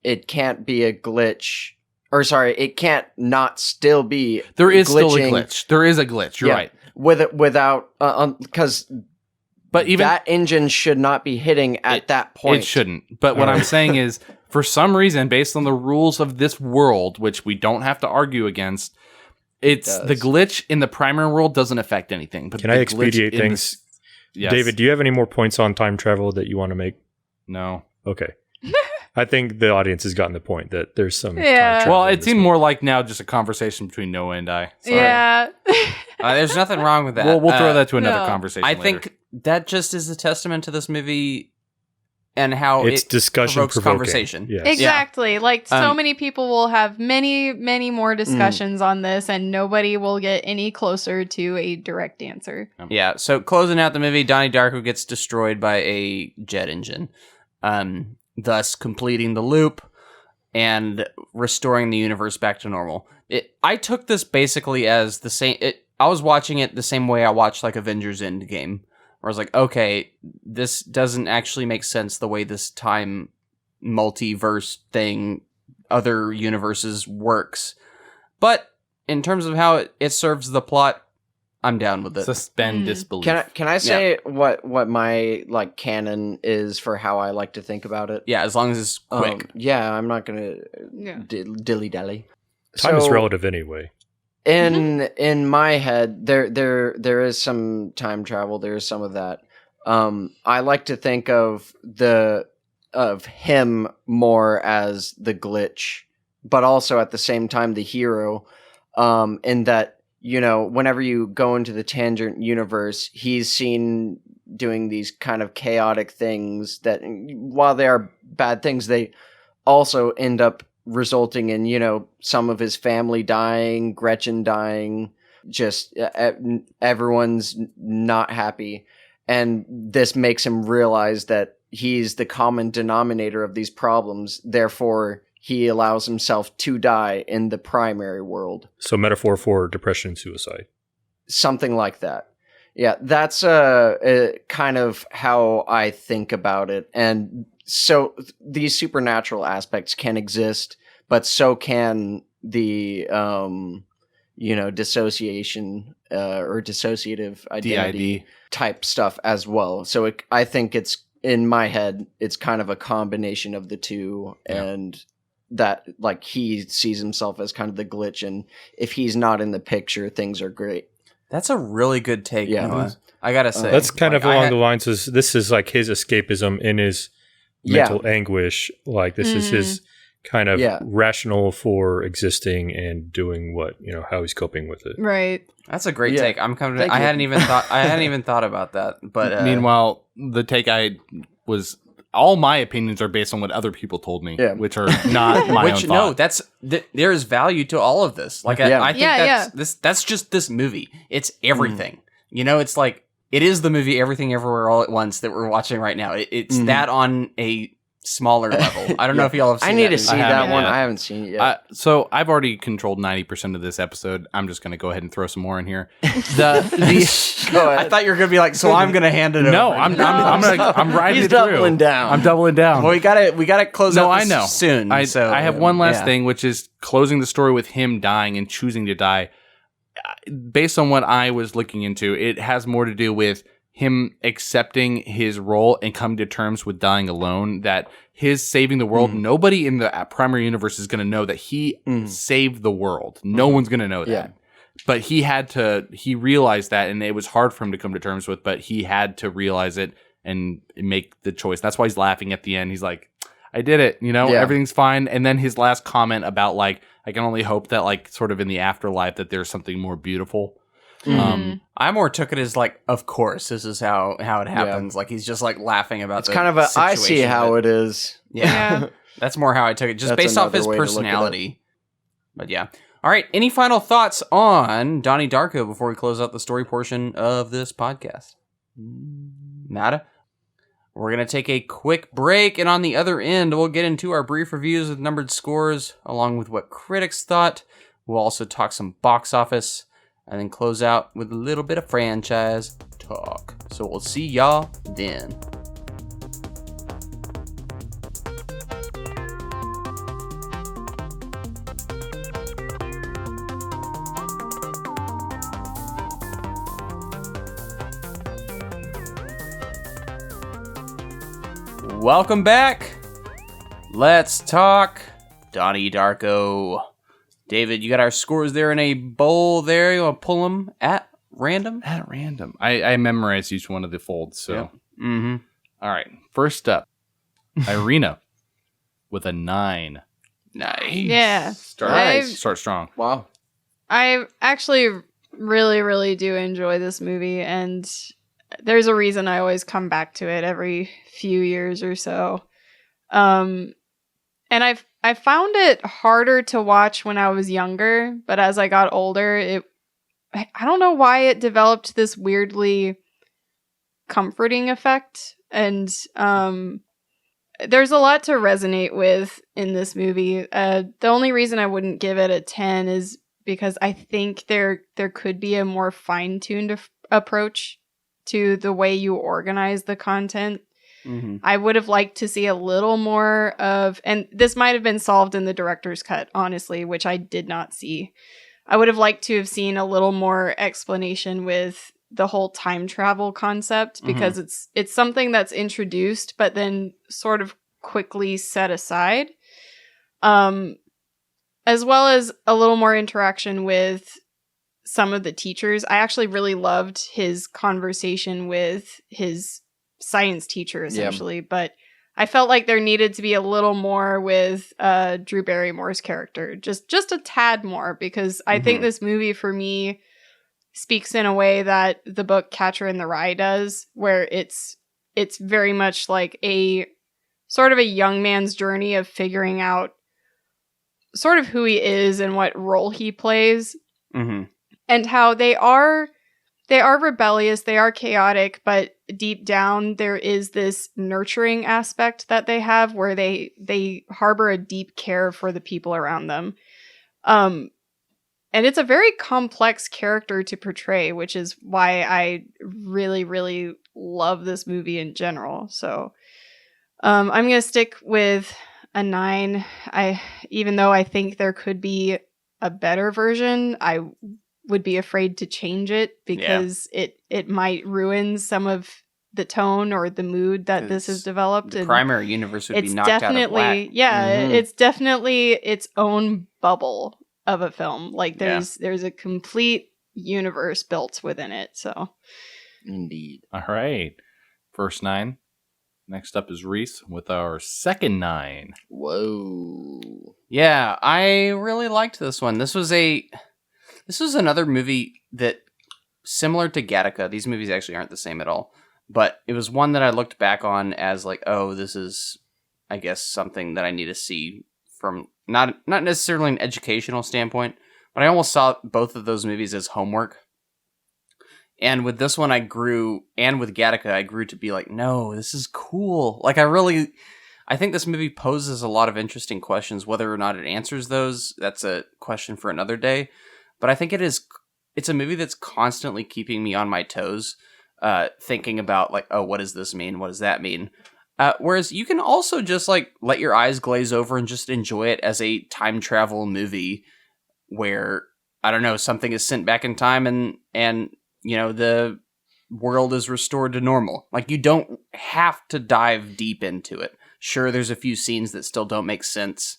it can't be a glitch. Or sorry, it can't not still be. There is glitching. still a glitch. There is a glitch. You're right. Without because but even that engine should not be hitting at that point. It shouldn't. But what I'm saying is, for some reason, based on the rules of this world, which we don't have to argue against, the glitch in the primary world doesn't affect anything. But can I expedite things? Yes. David, do you have any more points on time travel that you want to make? No. Okay. I think the audience has gotten the point that there's some time Yeah. travel. Well, in it this seemed movie. more like now just a conversation between Noah and I. Sorry. Yeah. There's nothing wrong with that. We'll throw that to another no. conversation I later. think that just is a testament to this movie and how it's it discussion provokes provoking. conversation. Yes. Exactly. Like so many people will have many, many more discussions on this, and nobody will get any closer to a direct answer. Yeah, so closing out the movie, Donnie Darko gets destroyed by a jet engine, thus completing the loop and restoring the universe back to normal. I took this basically as the same. I was watching it the same way I watched like Avengers Endgame, where I was like, okay, this doesn't actually make sense the way this time multiverse thing, other universes works. But in terms of how it serves the plot, I'm down with it. Suspend disbelief. Can I say what my like canon is for how I like to think about it? Yeah, as long as it's quick. I'm not gonna Yeah. dilly dally. Time is relative anyway. In my head, there is some time travel. There is some of that. I like to think of him more as the glitch, but also at the same time the hero. In that, you know, whenever you go into the tangent universe, he's seen doing these kind of chaotic things that, while they are bad things, they also end up resulting in, you know, some of his family dying, Gretchen dying, just everyone's not happy. And this makes him realize that he's the common denominator of these problems. Therefore, he allows himself to die in the primary world. So metaphor for depression and suicide. Something like that. Yeah, that's kind of how I think about it. And so these supernatural aspects can exist, but so can the, dissociation or dissociative identity type stuff as well. So I think it's, in my head, it's kind of a combination of the two, and that, like, he sees himself as kind of the glitch, and if he's not in the picture, things are great. That's a really good take, Yeah. Noah. I gotta say. That's kind of I along had- the lines of this is like his escapism in his mental anguish. Like this is his kind of rational for existing and doing what, how he's coping with it. Right. That's a great Yeah. take. I'm coming. Thank I you. hadn't even thought about that. But Meanwhile, the take I was all my opinions are based on what other people told me, which are not my own thought. There is value to all of this. Like I think that's just this movie. It's everything. It's like it is the movie Everything Everywhere All at Once that we're watching right now. It's that on a smaller level. I don't know if y'all have seen I need that to see movie. that one. I haven't seen it yet. So I've already controlled 90% of this episode. I'm just going to go ahead and throw some more in here. Go ahead. I thought you were going to be like, so I'm going to hand it over. No, I'm riding He's it through. doubling down. I'm doubling down. Well, we gotta close out this soon. I have one last yeah. thing, which is closing the story with him dying and choosing to die. Based on what I was looking into, it has more to do with him accepting his role and coming to terms with dying alone, that his saving the world, nobody in the primary universe is going to know that he saved the world. No one's going to know that. Yeah. But he realized that, and it was hard for him to come to terms with, but he had to realize it and make the choice. That's why he's laughing at the end. He's like, I did it, everything's fine. And then his last comment about like, I can only hope that like sort of in the afterlife that there's something more beautiful. I more took it as like, of course, this is how it happens. Like he's just like laughing about It's kind of a, I see how it is. Yeah. That's more how I took it, just That's based off another his way to look at it. personality. But yeah. All right. Any final thoughts on Donnie Darko before we close out the story portion of this podcast? Nada? We're going to take a quick break, and on the other end, we'll get into our brief reviews with numbered scores, along with what critics thought. We'll also talk some box office, and then close out with a little bit of franchise talk. So we'll see y'all then. Welcome back. Let's talk Donnie Darko. David, you got our scores there in a bowl there. You want to pull them at random? At random. I memorized each one of the folds, so. Yep. Mm-hmm. All right. First up, Irina with a 9. Nice. Yeah. Start strong. Wow. I actually really, really do enjoy this movie, and there's a reason I always come back to it every few years or so. And I found it harder to watch when I was younger, but as I got older, I don't know why it developed this weirdly comforting effect. And there's a lot to resonate with in this movie. The only reason I wouldn't give it a 10 is because I think there could be a more fine-tuned approach to the way you organize the content. Mm-hmm. I would have liked to see a little more of, and this might have been solved in the director's cut, honestly, which I did not see. I would have liked to have seen a little more explanation with the whole time travel concept, because it's something that's introduced, but then sort of quickly set aside. As well as a little more interaction with some of the teachers. I actually really loved his conversation with his science teacher, essentially, but I felt like there needed to be a little more with Drew Barrymore's character, just a tad more, because I think this movie for me speaks in a way that the book Catcher in the Rye does, where it's very much like a sort of a young man's journey of figuring out sort of who he is and what role he plays, and how they are rebellious, they are chaotic, but deep down there is this nurturing aspect that they have, where they harbor a deep care for the people around them. And it's a very complex character to portray, which is why I really, really love this movie in general. So I'm going to stick with a 9. Even though I think there could be a better version, I would be afraid to change it, because it might ruin some of the tone or the mood that this has developed. The primary universe would be knocked out of whack. Yeah, it's definitely its own bubble of a film. Like there's a complete universe built within it. So, Indeed. All right. First 9. Next up is Reese with our second 9. Whoa. Yeah, I really liked this one. This was another movie that, similar to Gattaca, these movies actually aren't the same at all, but it was one that I looked back on as like, oh, this is, I guess, something that I need to see from not necessarily an educational standpoint, but I almost saw both of those movies as homework. And with this one, and with Gattaca, I grew to be like, no, this is cool. Like, I think this movie poses a lot of interesting questions. Whether or not it answers those, that's a question for another day. But I think it's a movie that's constantly keeping me on my toes, thinking about like, oh, what does this mean? What does that mean? Whereas you can also just like let your eyes glaze over and just enjoy it as a time travel movie where, I don't know, something is sent back in time and you know, the world is restored to normal. Like, you don't have to dive deep into it. Sure, there's a few scenes that still don't make sense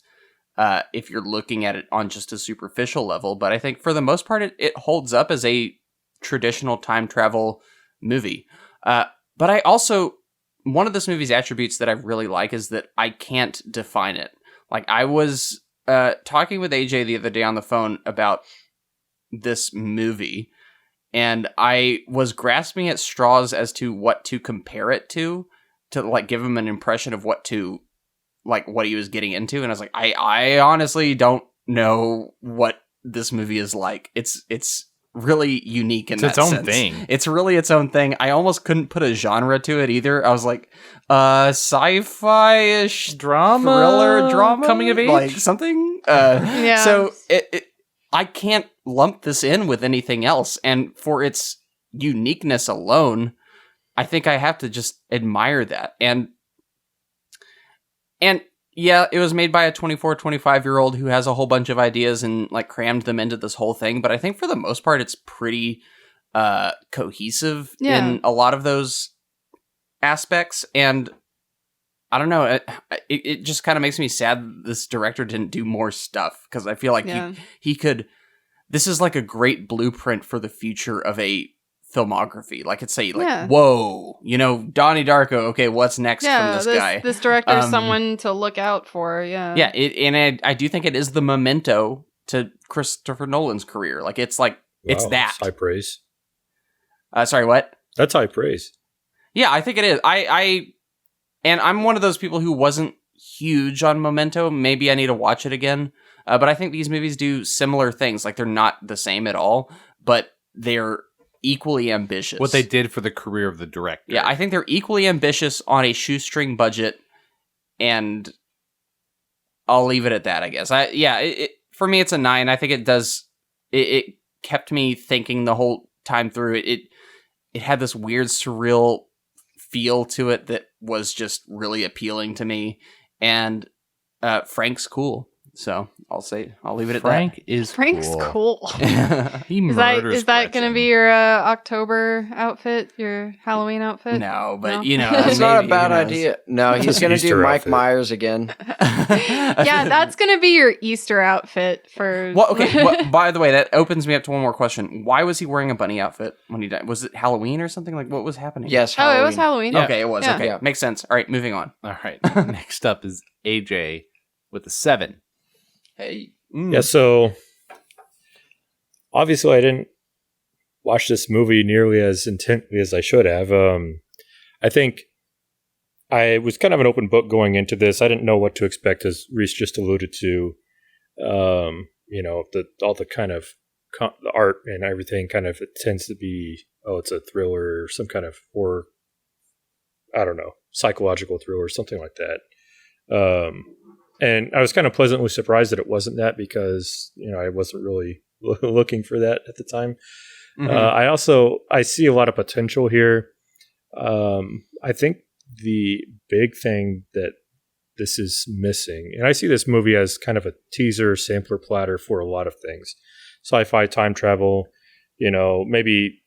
if you're looking at it on just a superficial level, but I think for the most part, it holds up as a traditional time travel movie. But I also, one of this movie's attributes that I really like is that I can't define it. Like, I was talking with AJ the other day on the phone about this movie, and I was grasping at straws as to what to compare it to like give him an impression of what he was getting into. And I was like, I honestly don't know what this movie is like. It's really unique in that sense. It's its own thing. It's really its own thing. I almost couldn't put a genre to it either. I was like, sci-fi-ish drama, thriller, drama, coming of age, like something. yeah. So I can't lump this in with anything else. And for its uniqueness alone, I think I have to just admire that. And yeah, it was made by a 24, 25-year-old who has a whole bunch of ideas and like crammed them into this whole thing. But I think for the most part, it's pretty cohesive in a lot of those aspects. And I don't know, it just kind of makes me sad this director didn't do more stuff, because I feel like he could. This is like a great blueprint for the future of a filmography. Like, it's whoa, you know, Donnie Darko. Okay, what's next from this guy? This director is someone to look out for. Yeah, yeah. I do think it is the memento to Christopher Nolan's career. Like, it's like it's that. That's high praise. Sorry, what? That's high praise. Yeah, I think it is. And I'm one of those people who wasn't huge on Memento. Maybe I need to watch it again. But I think these movies do similar things. Like, they're not the same at all, but they're equally ambitious. What they did for the career of the director. Yeah, I think they're equally ambitious on a shoestring budget, and I'll leave it at that, I guess. For me, it's a 9. I think it does. It kept me thinking the whole time through. It had this weird, surreal feel to it that was just really appealing to me. And Frank's cool. So I'll leave it at Frank's cool. Is that going to be your October outfit, your Halloween outfit? No, but it's not a bad idea. No, he's going to do Mike outfit. Myers again. Yeah, that's going to be your Easter outfit for. Well, okay. Well, by the way, that opens me up to one more question. Why was he wearing a bunny outfit when he died? Was it Halloween or something? Like, what was happening? Yes, Halloween. Oh, it was Halloween. Yeah. Okay, it was. Yeah. Okay, Yeah. Makes sense. All right, moving on. All right. Next up is AJ with a 7. Hey. Yeah, so obviously I didn't watch this movie nearly as intently as I should have. I think I was kind of an open book going into this. I didn't know what to expect, as Reese just alluded to. All the kind of the art and everything kind of, it tends to be, it's a thriller or some kind of horror, I don't know, psychological thriller, something like that. And I was kind of pleasantly surprised that it wasn't that, because, I wasn't really looking for that at the time. Mm-hmm. I see a lot of potential here. I think the big thing that this is missing, and I see this movie as kind of a teaser sampler platter for a lot of things. Sci-fi, time travel, maybe,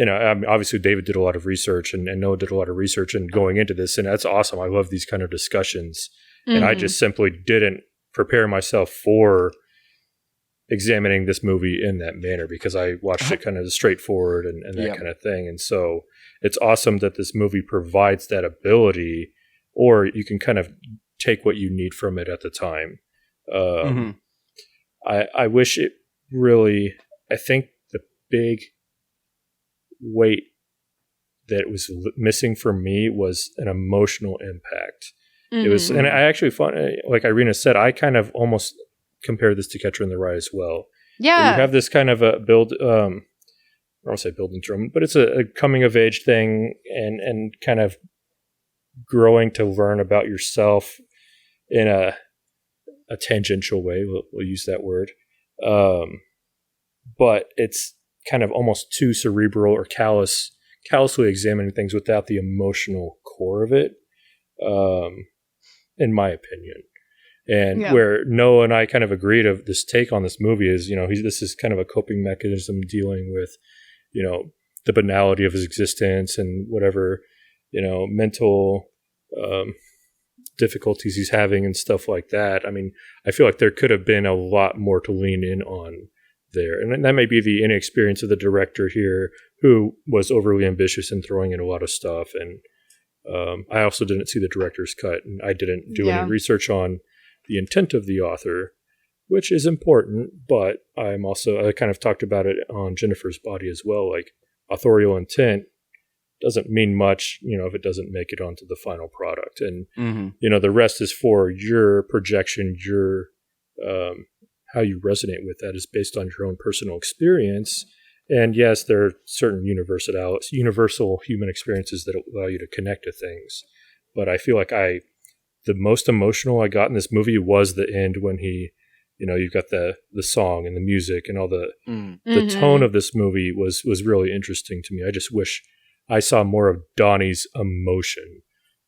obviously David did a lot of research and Noah did a lot of research and going into this, and that's awesome. I love these kind of discussions. And I just simply didn't prepare myself for, examining this movie in that manner because I watched it kind of straightforward and that kind of thing. And so it's awesome that this movie provides that ability, or you can kind of take what you need from it at the time. I wish it really, I think the big weight that was missing for me was an emotional impact. It was, and I actually found, like Irina said, I kind of almost compare this to Catcher in the Rye as well. Yeah. You have this kind of a build, I don't want to say building drum, but it's a coming of age thing and kind of growing to learn about yourself in a tangential way. We'll use that word. But it's kind of almost too cerebral or callously examining things without the emotional core of it, in my opinion. And where Noah and I kind of agreed of this take on this movie is, this is kind of a coping mechanism dealing with, the banality of his existence and whatever, mental difficulties he's having and stuff like that. I mean, I feel like there could have been a lot more to lean in on there. And that may be the inexperience of the director here, who was overly ambitious in throwing in a lot of stuff. And I also didn't see the director's cut, and I didn't do any research on the intent of the author, which is important, but I kind of talked about it on Jennifer's Body as well. Like, authorial intent doesn't mean much, if it doesn't make it onto the final product. And, the rest is for your projection, your, how you resonate with that is based on your own personal experience. And yes, there are certain universal human experiences that allow you to connect to things. But I feel like the most emotional I got in this movie was the end when he, you've got the song and the music and all the tone of this movie was really interesting to me. I just wish I saw more of Donnie's emotion,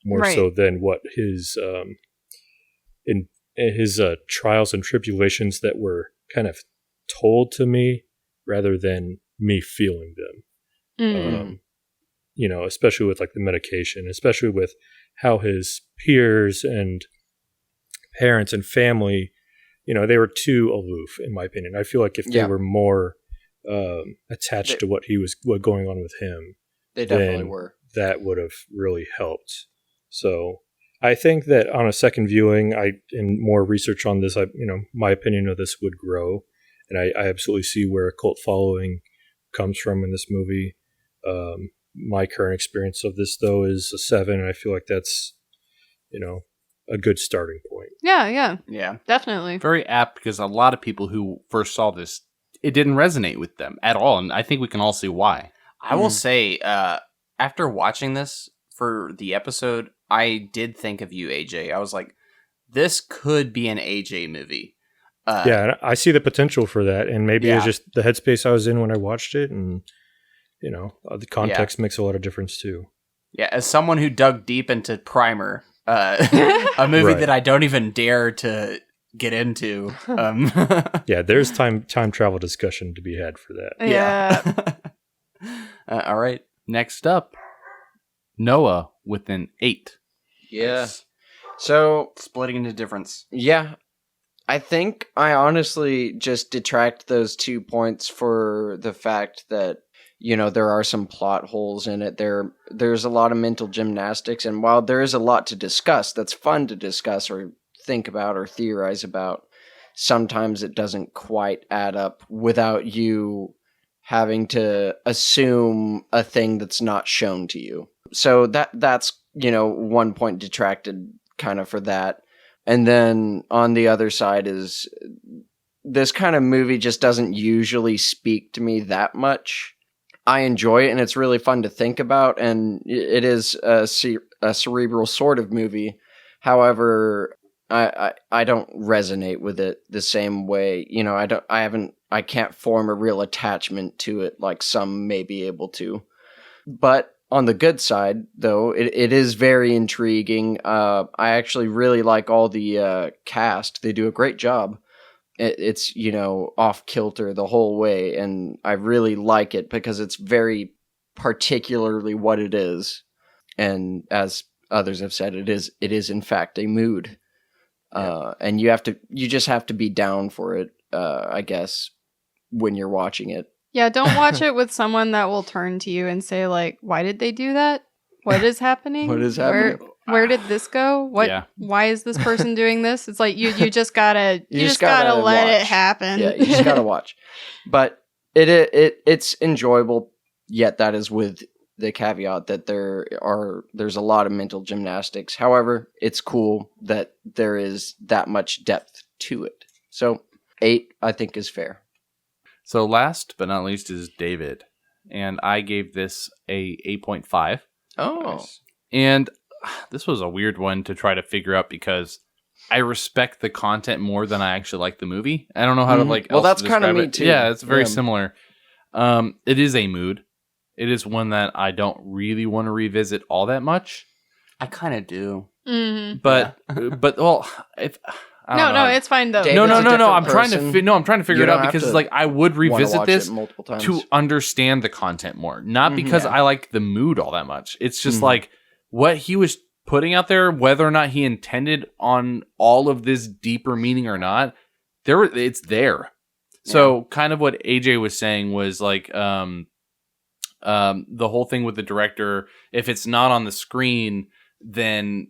more so than what his in his trials and tribulations that were kind of told to me rather than me feeling them. Especially with like the medication, especially with how his peers and parents and family, they were too aloof, in my opinion. I feel like if they were more attached to what going on with him, they definitely were. That would have really helped. So I think that on a second viewing, and more research on this, my opinion of this would grow, and I absolutely see where a cult following comes from in this movie. My current experience of this, though, is a 7, and I feel like that's, a good starting point. Yeah, definitely. Very apt, because a lot of people who first saw this, it didn't resonate with them at all, and I think we can all see why. I will say, after watching this for the episode, I did think of you, AJ. I was like, this could be an AJ movie. And I see the potential for that, and maybe it's just the headspace I was in when I watched it, and the context makes a lot of difference too. Yeah, as someone who dug deep into Primer, a movie that I don't even dare to get into. Yeah, there's time travel discussion to be had for that. Yeah. All right. Next up, Noah with an 8. Yeah. So splitting into difference. Yeah. I think I honestly just detract those 2 points for the fact that, there are some plot holes in it. There's a lot of mental gymnastics, and while there is a lot to discuss, that's fun to discuss or think about or theorize about, sometimes it doesn't quite add up without you having to assume a thing that's not shown to you. So that's 1 point detracted kind of for that. And then on the other side is this kind of movie just doesn't usually speak to me that much. I enjoy it, and it's really fun to think about, and it is a cerebral sort of movie. However, I don't resonate with it the same way. I can't form a real attachment to it like some may be able to. But on the good side, though, it is very intriguing. I actually really like all the cast. They do a great job. It's, off kilter the whole way, and I really like it because it's very particularly what it is. And as others have said, it is in fact a mood. And you just have to be down for it. I guess, when you're watching it. Yeah, don't watch it with someone that will turn to you and say, like, why did they do that? What is happening? What is happening? Where did this go? What? Yeah. Why is this person doing this? It's like you just gotta You just gotta gotta let it watch. happen. Yeah, you just gotta watch. But it's enjoyable. Yet that is with the caveat that there's a lot of mental gymnastics. However, it's cool that there is that much depth to it. So 8, I think, is fair. So last but not least is David, and I gave this a 8.5. Oh, And this was a weird one to try to figure out because I respect the content more than I actually like the movie. I don't know how to Well, else that's to kind of describe me it. too. Yeah, it's very Yeah. similar. It is a mood. It is one that I don't really want to revisit all that much. I kind of do. Mm-hmm. But well, if I don't No, know. it's fine though. David's No. a different I'm trying to person. I'm trying to figure You it out don't have because to it's like I would Wanna revisit watch this it multiple times. to understand the content more, not Mhm. because Yeah. I like the mood all that much. It's just Mhm. like what he was putting out there, whether or not he intended on all of this deeper meaning or not. It's there. So kind of what AJ was saying was like the whole thing with the director. If it's not on the screen, then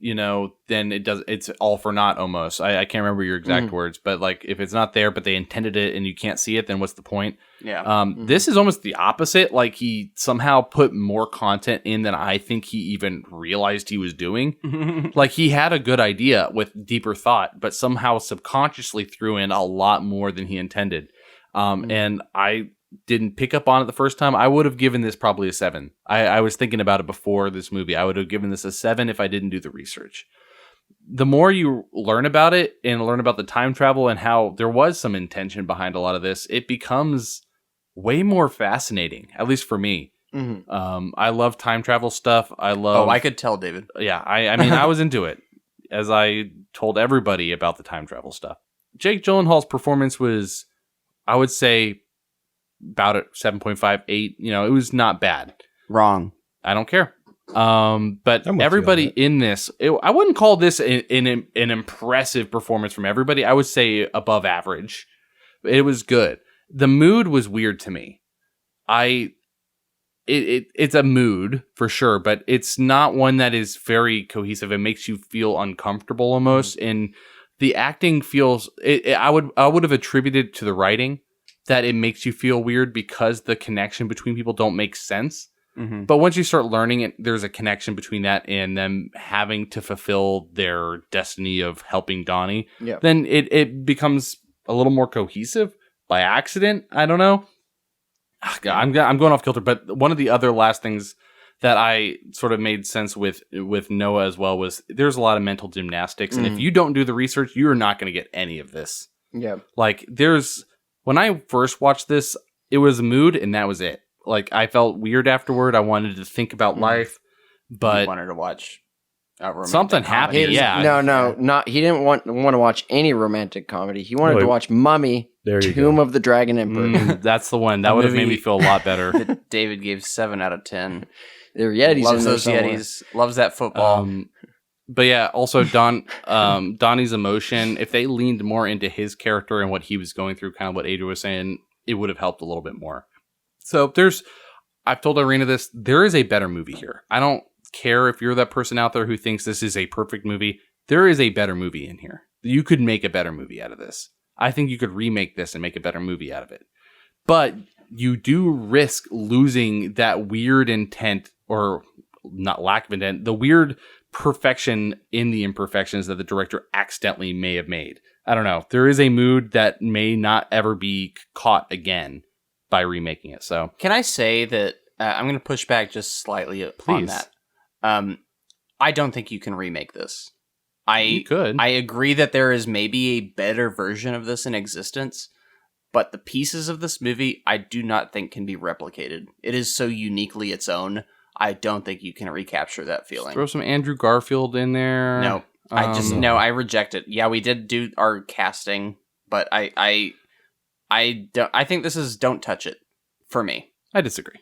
then it's all for naught almost. I can't remember your exact words, but like if it's not there but they intended it and you can't see it, then what's the point? Yeah. This is almost the opposite. Like he somehow put more content in than I think he even realized he was doing. Like he had a good idea with deeper thought, but somehow subconsciously threw in a lot more than he intended. And I didn't pick up on it the first time. I would have given this probably a 7. I was thinking about it before this movie. I would have given this a 7 if I didn't do the research. The more you learn about it and learn about the time travel and how there was some intention behind a lot of this, it becomes way more fascinating, at least for me. Mhm. I love time travel stuff. I love... Oh, I could tell, David. Yeah, I mean, I was into it, as I told everybody about the time travel stuff. Jake Gyllenhaal's performance was, I would say, about a 7.5, 8. It was not bad. Wrong. I don't care. But I'm with you everybody on that. in this, I wouldn't call this an impressive performance from everybody. I would say above average. It was good. The mood was weird to me. It's a mood for sure, but it's not one that is very cohesive. It makes you feel uncomfortable almost, and the acting feels. I would have attributed to the writing that it makes you feel weird because the connection between people don't make sense. Mm-hmm. But once you start learning it, there's a connection between that and them having to fulfill their destiny of helping Donnie. Yeah. Then it becomes a little more cohesive by accident. I don't know. I'm going off kilter, but one of the other last things that I sort of made sense with Noah as well was there's a lot of mental gymnastics, and if you don't do the research, you're not going to get any of this. Yeah. Like when I first watched this, it was a mood, and that was it. Like I felt weird afterward. I wanted to think about life, but You wanted to watch a romantic something comedy. happened. Yeah, No, he didn't want to watch any romantic comedy. He wanted No, to watch Mummy, There you Tomb go. of the Dragon Emperor. That's the one. That The would have made movie me feel a lot better. that David gave 7 out of 10. There are Yetis Loves in there those somewhere. Yetis. Loves that football. But yeah, also Donnie's emotion, if they leaned more into his character and what he was going through, kind of what Adrian was saying, it would have helped a little bit more. So I've told Irina this, there is a better movie here. I don't care if you're that person out there who thinks this is a perfect movie. There is a better movie in here. You could make a better movie out of this. I think you could remake this and make a better movie out of it. But you do risk losing that weird intent, or not lack of intent, the weird perfection in the imperfections that the director accidentally may have made. I don't know. There is a mood that may not ever be caught again by remaking it. So Can I say that I'm going to push back just slightly on Please. that? I don't think you can remake this. you could. I agree that there is maybe a better version of this in existence, but the pieces of this movie I do not think can be replicated. It is so uniquely its own. I don't think you can recapture that feeling. Throw some Andrew Garfield in there. No, I reject it. Yeah, we did do our casting, but I don't. I think this is don't touch it for me. I disagree.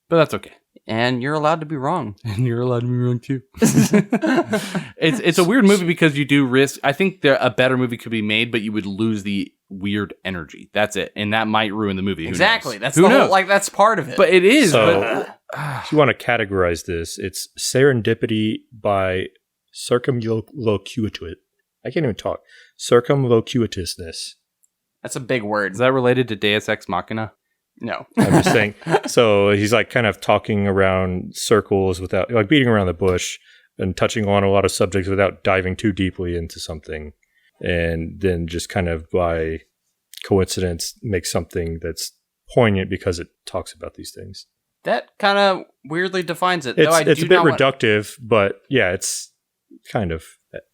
But that's okay. And you're allowed to be wrong. And you're allowed to be wrong too. It's a weird movie because you do risk. I think a better movie could be made, but you would lose the weird energy. That's it. And that might ruin the movie. Who Exactly. knows? That's Who the whole, knows? like that's part of it. But it is. So, if you want to categorize this, it's serendipity by circumlocuitousness. I can't even talk. Circumlocuitousness. That's a big word. Is that related to Deus Ex Machina? No. I'm just saying. So he's like kind of talking around circles without, like beating around the bush and touching on a lot of subjects without diving too deeply into something. And then just kind of by coincidence make something that's poignant because it talks about these things. That kind of weirdly defines it. It's, though it's a bit reductive, but yeah, it's kind of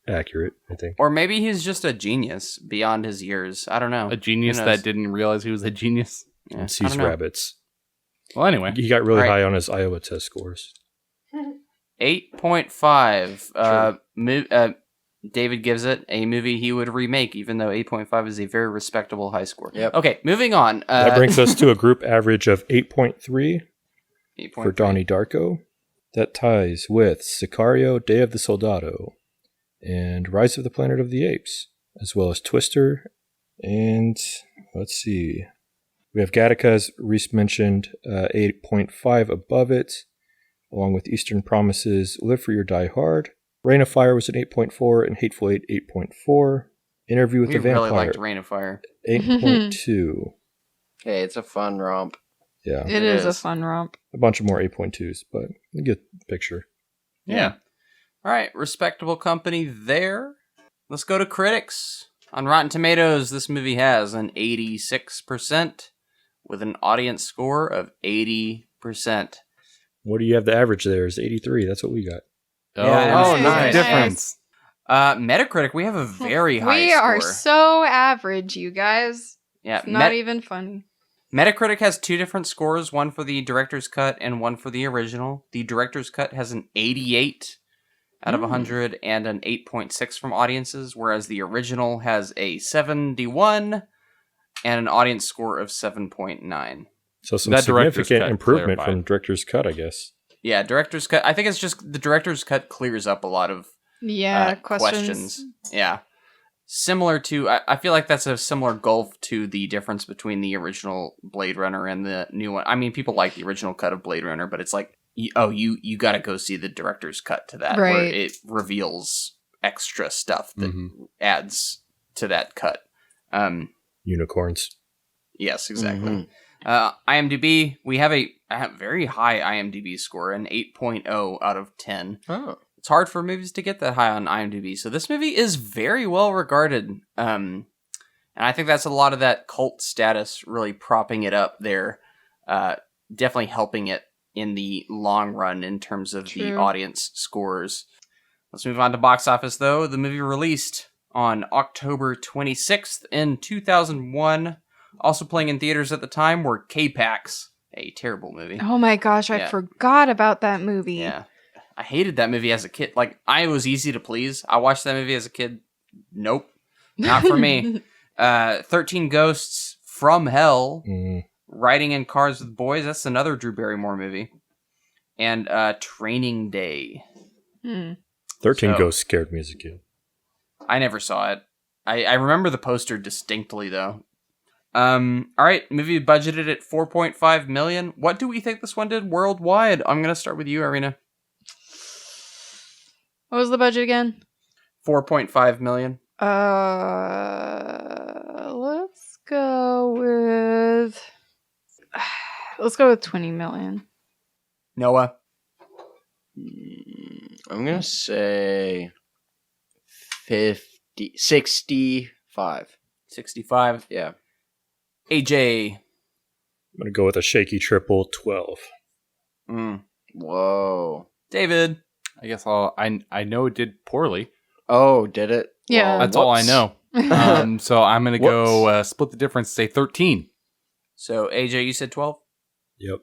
accurate, I think. Or maybe he's just a genius beyond his years. I don't know. A genius that didn't realize he was a genius? Yeah, And sees rabbits. Well, anyway. He got really All right. high on his Iowa test scores. 8.5. David gives it a movie he would remake, even though 8.5 is a very respectable high score. Yep. Okay, moving on. That brings us to a group average of 8.3 for 8.3. Donnie Darko. That ties with Sicario, Day of the Soldado, and Rise of the Planet of the Apes, as well as Twister. And let's see. We have Gattaca, as Reese mentioned, 8.5 above it, along with Eastern Promises, Live Free or Die Hard. Rain of Fire was an 8.4, and Hateful Eight, 8.4. Interview with We the Vampire, really liked Rain of Fire. 8.2. Hey, it's a fun romp. Yeah. It is a fun romp. A bunch of more 8.2s, but you get the picture. Yeah. All right, respectable company there. Let's go to critics. On Rotten Tomatoes, this movie has an 86% with an audience score of 80%. What do you have the average there? Is 83. That's what we got. Yeah, nice. Difference. Metacritic, we have a very high We score. are so average, you guys. Yeah, It's not even funny. Metacritic has two different scores, one for the director's cut and one for the original. The director's cut has an 88 out of 100 and an 8.6 from audiences, whereas the original has a 71 and an audience score of 7.9. So some That director's significant cut improvement clarified. from director's cut, I guess. Yeah, director's cut. I think it's just the director's cut clears up a lot of Yeah, questions. Yeah. Similar to, I feel like that's a similar gulf to the difference between the original Blade Runner and the new one. I mean, people like the original cut of Blade Runner, but it's like, you got to go see the director's cut to that, where Right. it reveals extra stuff that adds to that cut. Unicorns. Yes, exactly. IMDb, we have a very high IMDb score, an 8.0 out of 10. Oh. It's hard for movies to get that high on IMDb, so this movie is very well regarded. And I think that's a lot of that cult status really propping it up there, definitely helping it in the long run in terms of the True. audience scores. Let's move on to box office, though. The movie released on October 26th in 2001. Also playing in theaters at the time were K-Pax, a terrible movie. Oh my gosh, I Yeah. forgot about that movie. Yeah. I hated that movie as a kid. Like, I was easy to please. I watched that movie as a kid. Nope. Not for me. 13 Ghosts from Hell. Riding in Cars with Boys. That's another Drew Barrymore movie. And Training Day. 13 Ghosts scared me as a kid. I never saw it. I remember the poster distinctly, though. All right, movie budgeted at $4.5 million. What do we think this one did worldwide? I'm going to start with you, Arena. What was the budget again? $4.5 million. Let's go with 20 million. Noah. I'm going to say 65. 65. Yeah. AJ. I'm going to go with a shaky triple 12. Whoa. David. I guess I know it did poorly. Oh, did it? Yeah. Well, That's all I know. So I'm going to go split the difference, say 13. So, AJ, you said 12? Yep.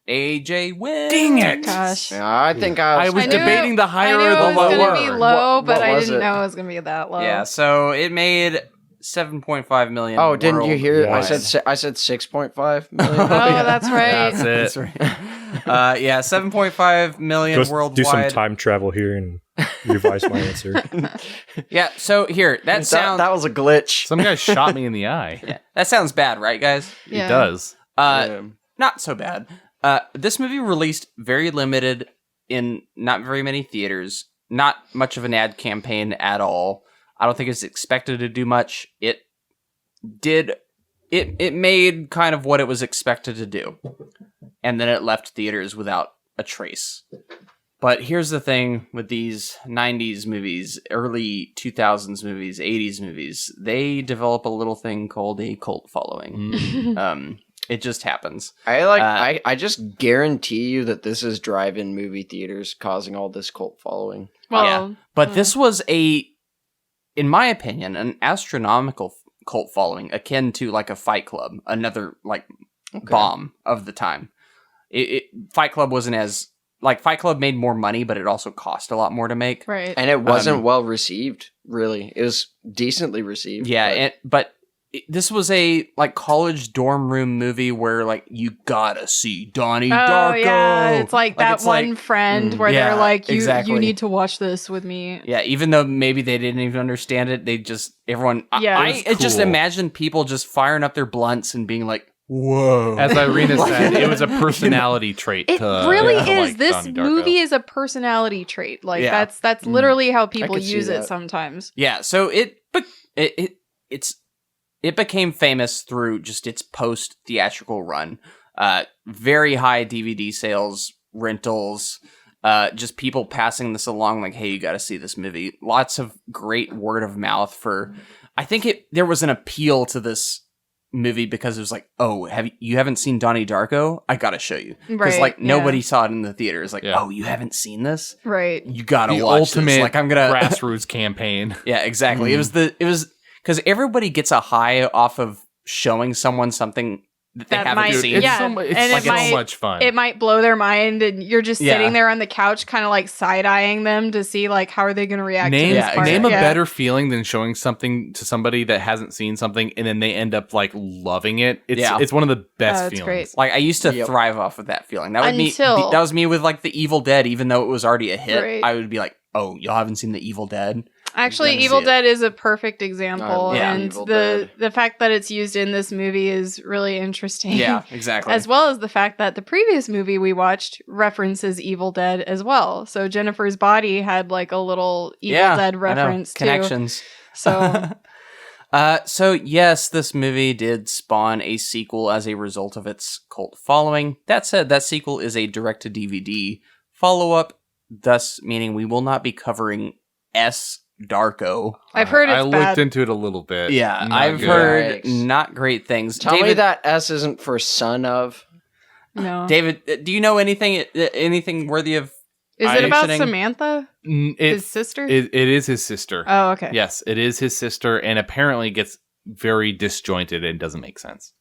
AJ wins. Dang it. Gosh. Yeah, I think I was I knew debating the higher I knew or the it was lower. going to be low, but What I was didn't it? know it was going to be that low. Yeah, so it made $7.5 million. Oh, didn't you hear it? I worldwide. said 6.5 million. Oh, that's right. That's it. That's right. Yeah, 7.5 million Go worldwide. do some time travel here and revise my answer. Yeah, so here, that sounds... That was a glitch. Some guy shot me in the eye. Yeah, that sounds bad, right, guys? Yeah. It does. Not so bad. This movie released very limited in not very many theaters. Not much of an ad campaign at all. I don't think it's expected to do much. It made kind of what it was expected to do. And then it left theaters without a trace. But here's the thing with these 90s movies, early 2000s movies, 80s movies, they develop a little thing called a cult following. It just happens. I just guarantee you that this is drive-in movie theaters causing all this cult following. Well, Yeah. But this was in my opinion, an astronomical cult following, akin to like a Fight Club, another like bomb of the time. Fight Club wasn't as like Fight Club made more money, but it also cost a lot more to make. right. And it wasn't well received, really. It was decently received. Yeah, but this was a like college dorm room movie where like you gotta see Donnie Darko. Oh yeah, it's like that it's one like- friend where Yeah, they're like, "You exactly. you need to watch this with me." Yeah, even though maybe they didn't even understand it, they just everyone. Yeah. I just cool. imagine people just firing up their blunts and being like, "Whoa!" As Irina said, it was a personality trait. It to, really to is. like This Donnie Darko. movie is a personality trait. Like Yeah. that's literally how people could see use it that. sometimes. Yeah, so it became famous through just its post theatrical run. Very high DVD sales, rentals, just people passing this along like, hey, you got to see this movie. Lots of great word of mouth for. I think there was an appeal to this movie because it was like, oh, you haven't seen Donnie Darko? I gotta show you because Right, like yeah. nobody saw it in the theater. It's like, Yeah. oh, you haven't seen this? Right. You gotta The watch ultimate this. Like I'm gonna grassroots campaign. Yeah, exactly. It was because everybody gets a high off of showing someone something that they That haven't might- seen. It's Yeah, so, it's and like it might- so much fun. It might blow their mind, and you're just Yeah. sitting there on the couch, kind of like side eyeing them to see like how are they going to react. Name to this Yeah, part. name a Yeah. better feeling than showing something to somebody that hasn't seen something and then they end up like loving it. It's one of the best It's feelings. great. Like I used to Yep. thrive off of that feeling. That Until- that was me with like the Evil Dead, even though it was already a hit. Right. I would be like, "Oh, y'all haven't seen the Evil Dead?" Actually, Gonna Evil see it. Dead is a perfect example, I love Yeah. and Evil the Dead. fact that it's used in this movie is really interesting. Yeah, exactly. As well as the fact that the previous movie we watched references Evil Dead as well. So Jennifer's Body had like a little Evil Dead I know. reference too. Connections. So So yes, this movie did spawn a sequel as a result of its cult following. That said, that sequel is a direct-to-DVD follow-up, thus meaning we will not be covering S. Darko. I've heard it's I looked bad. into it a little bit. Yeah, Not I've good. heard Yikes. not great things. Tell me that S isn't for son of. No. David, do you know anything worthy of? Is it about mentioning? Samantha? His sister? It is his sister. Oh, okay. Yes, it is his sister, and apparently gets very disjointed and doesn't make sense.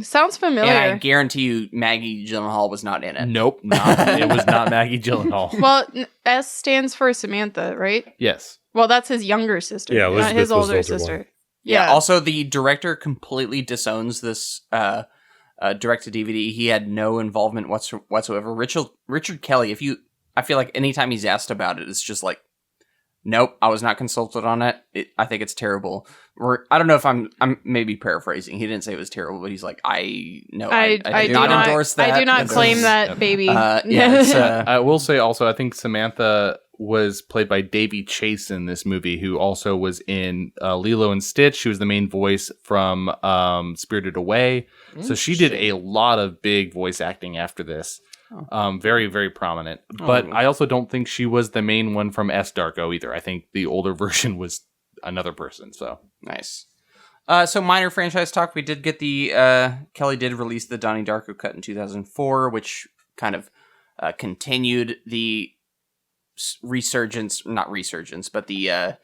Sounds familiar. And I guarantee you, Maggie Gyllenhaal was not in it. Nope, it was not Maggie Gyllenhaal. Well, S stands for Samantha, right? Yes. Well, that's his younger sister, Yeah, not Elizabeth his was the older older sister. one. Yeah. Also, the director completely disowns this direct to DVD. He had no involvement whatsoever. Richard Kelly. I feel like anytime he's asked about it, it's just like, nope, I was not consulted on it. I think it's terrible. Or I don't know if I'm maybe paraphrasing. He didn't say it was terrible, but he's like, I do not endorse that. I do not This claim is- that, baby. Yeah, it's, I will say also, I think Samantha was played by Davy Chase in this movie, who also was in Lilo and Stitch. She was the main voice from Spirited Away. So she did a lot of big voice acting after this. Very, very prominent. But I also don't think she was the main one from S. Darko either. I think the older version was another person. So Nice. So minor franchise talk. We did get the Kelly did release the Donnie Darko cut in 2004, which kind of continued the not resurgence, but the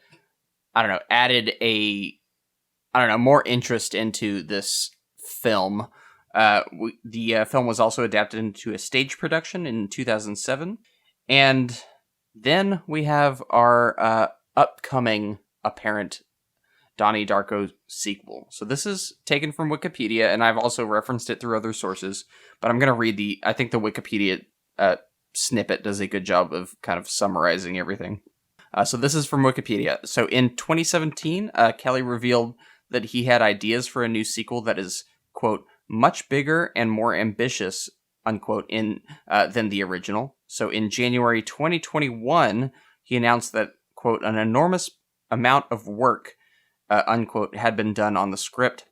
added more interest into this film. The film was also adapted into a stage production in 2007, and then we have our upcoming apparent Donnie Darko sequel. So this is taken from Wikipedia, and I've also referenced it through other sources, but I'm going to read I think the Wikipedia snippet does a good job of kind of summarizing everything. So this is from Wikipedia. So in 2017, Kelly revealed that he had ideas for a new sequel that is, quote, much bigger and more ambitious, unquote, than the original. So in January 2021, he announced that, quote, an enormous amount of work, unquote, had been done on the script.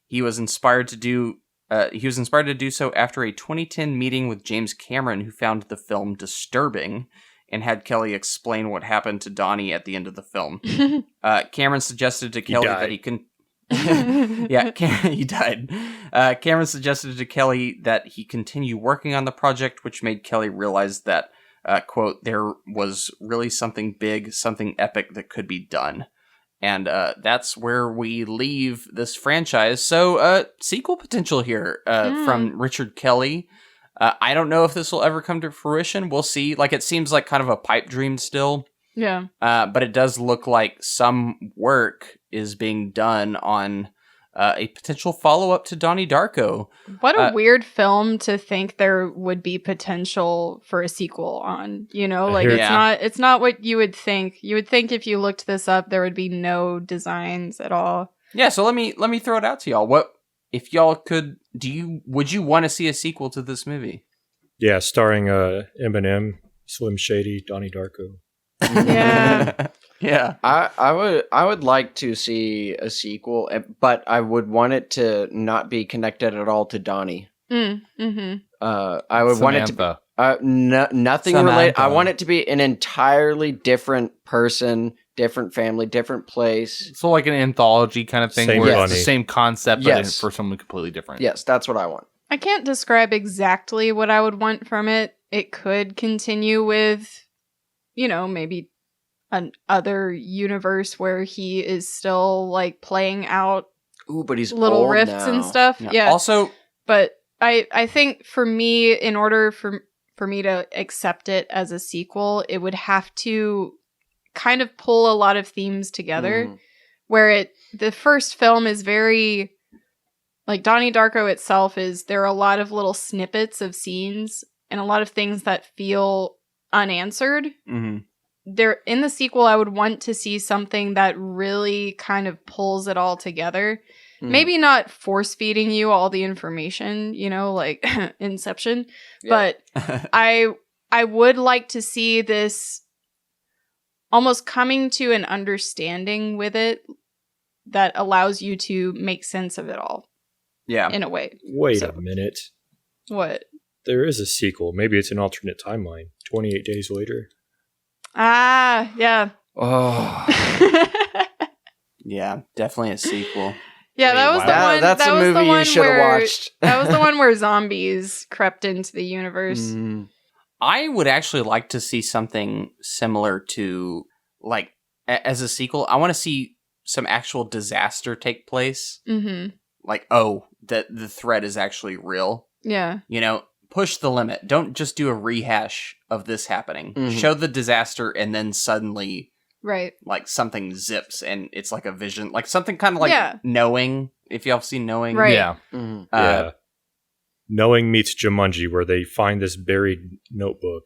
He was inspired to do so after a 2010 meeting with James Cameron, who found the film disturbing and had Kelly explain what happened to Donnie at the end of the film. Cameron suggested to Kelly that he can. He died. Cameron suggested to Kelly that he continue working on the project, which made Kelly realize that, quote, there was really something big, something epic that could be done. And that's where we leave this franchise. So, sequel potential here from Richard Kelly. I don't know if this will ever come to fruition. We'll see. Like, it seems like kind of a pipe dream still. Yeah. But it does look like some work is being done on a potential follow-up to Donnie Darko. What a weird film to think there would be potential for a sequel on, you know, like it's not what you would think. You would think if you looked this up, there would be no designs at all. Yeah. So let me throw it out to y'all. What, if y'all could, would you want to see a sequel to this movie? Yeah. Starring Eminem, Slim Shady, Donnie Darko. Yeah. Yeah. I would like to see a sequel, but I would want it to not be connected at all to Donnie. Mm-hmm. I would want it to be nothing Samantha. related. I want it to be an entirely different person, different family, different place. So like an anthology kind of thing Same where bunny. it's the same concept, but Yes. for something completely different. Yes, that's what I want. I can't describe exactly what I would want from it. It could continue with, you know, maybe an other universe where he is still like playing out Ooh, but he's little old rifts now. and stuff. Yeah. Also, But I think for me, in order for me to accept it as a sequel, it would have to kind of pull a lot of themes together. Where the first film is very, like, Donnie Darko itself there are a lot of little snippets of scenes and a lot of things that feel unanswered. mm-hmm. There, in the sequel, I would want to see something that really kind of pulls it all together. Maybe not force feeding you all the information, you know, like Inception, but I would like to see this almost coming to an understanding with it that allows you to make sense of it all. Yeah. In a way. Wait a minute. What? There is a sequel. Maybe it's an alternate timeline. 28 Days Later. Ah, yeah. Oh, Yeah, definitely a sequel. Yeah, that was the one. that's that a was the movie one you should have where- watched. That was the one where zombies crept into the universe. I would actually like to see something similar to, like, as a sequel. I want to see some actual disaster take place. Mm-hmm. Like, oh, that the threat is actually real. Yeah. You know, push the limit. Don't just do a rehash of this happening. Show the disaster and then suddenly, Right. like, something zips and it's like a vision. Like, something kind of like Knowing, if y'all have seen Knowing. Right. Yeah. Yeah. Knowing meets Jumanji, where they find this buried notebook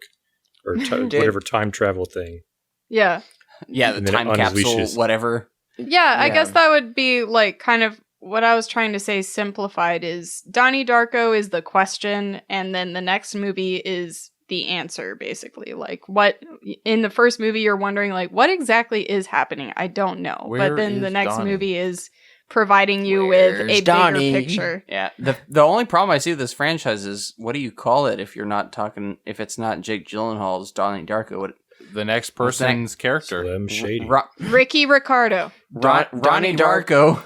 or whatever time travel thing. Yeah. Yeah, the And then it time capsule, unleashes. whatever. Yeah, I guess that would be like kind of what I was trying to say simplified is Donnie Darko is the question and then the next movie is the answer, basically. Like, what in the first movie you're wondering, like, what exactly is happening? I don't know. Where but then the is next Donnie? movie is providing you with Where's a Donnie? bigger picture. Yeah. The only problem I see with this franchise is, what do you call it if you're not talking, if it's not Jake Gyllenhaal's Donnie Darko? What, The next person's character. Slim Shady. Ricky Ricardo. Donnie Darko.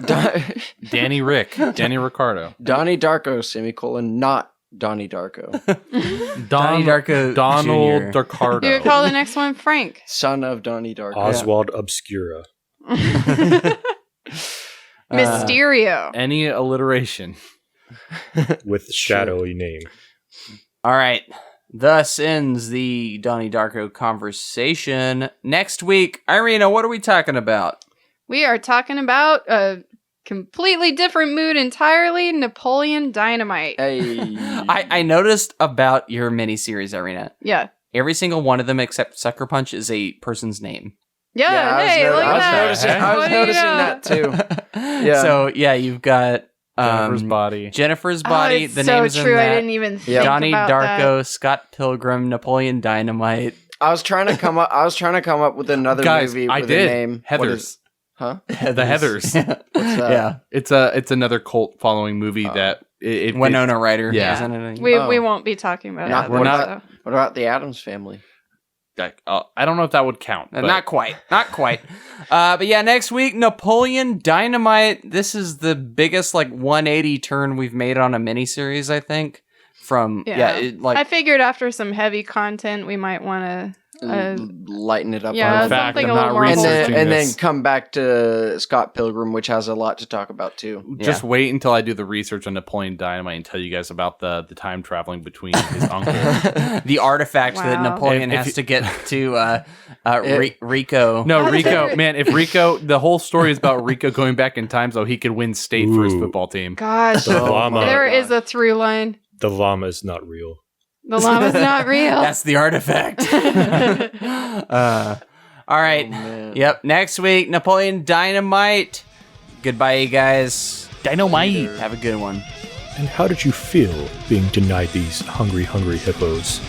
Danny Ricardo. Donnie Darko, semicolon, not Donnie Darko. Donnie Darko Donald Jr. Darkardo. You could call the next one Frank. Son of Donnie Darko. Oswald Obscura. Mysterio. Any alliteration. With shadowy name. All right. Thus ends the Donnie Darko conversation. Next week, Irina, what are we talking about? We are talking about a completely different mood entirely, Napoleon Dynamite. Hey. I noticed about your miniseries, Irina. Yeah. Every single one of them except Sucker Punch is a person's name. Yeah, hey, look at that. I was What do you noticing know? that too. Yeah. So, yeah, you've got Jennifer's Body. Body, it's the so names in true. that. I didn't even think Donnie about Darko, that. Scott Pilgrim, Napoleon Dynamite. I was trying to come up with another Guys, movie I with did. a name. Heathers. What is- Huh? The Heathers. What's that? Yeah. It's another cult following movie that it Winona Ryder. Yeah. Isn't it? We won't be talking about that. What we're not- about- What about the Addams Family? I don't know if that would count. But Not quite. But yeah, next week, Napoleon Dynamite. This is the biggest 180 turn we've made on a miniseries, I think. I figured after some heavy content, we might want to lighten it up. Yeah, In fact, something I'm a little not more researching and this. then come back to Scott Pilgrim, which has a lot to talk about too. Just wait until I do the research on Napoleon Dynamite and tell you guys about the time traveling between his uncle. The artifact that Wow. Napoleon If has you- to get to Rico. No, Rico, man, if Rico, the whole story is about Rico going back in time so he could win state for his Ooh. football team. Gosh, The llama. there is a through line. The llama is not real. The llama's not real. That's the artifact. All right. man. Yep. Next week, Napoleon Dynamite. Goodbye, you guys. Dynamite. Have a good one. And how did you feel being denied these hungry, hungry hippos?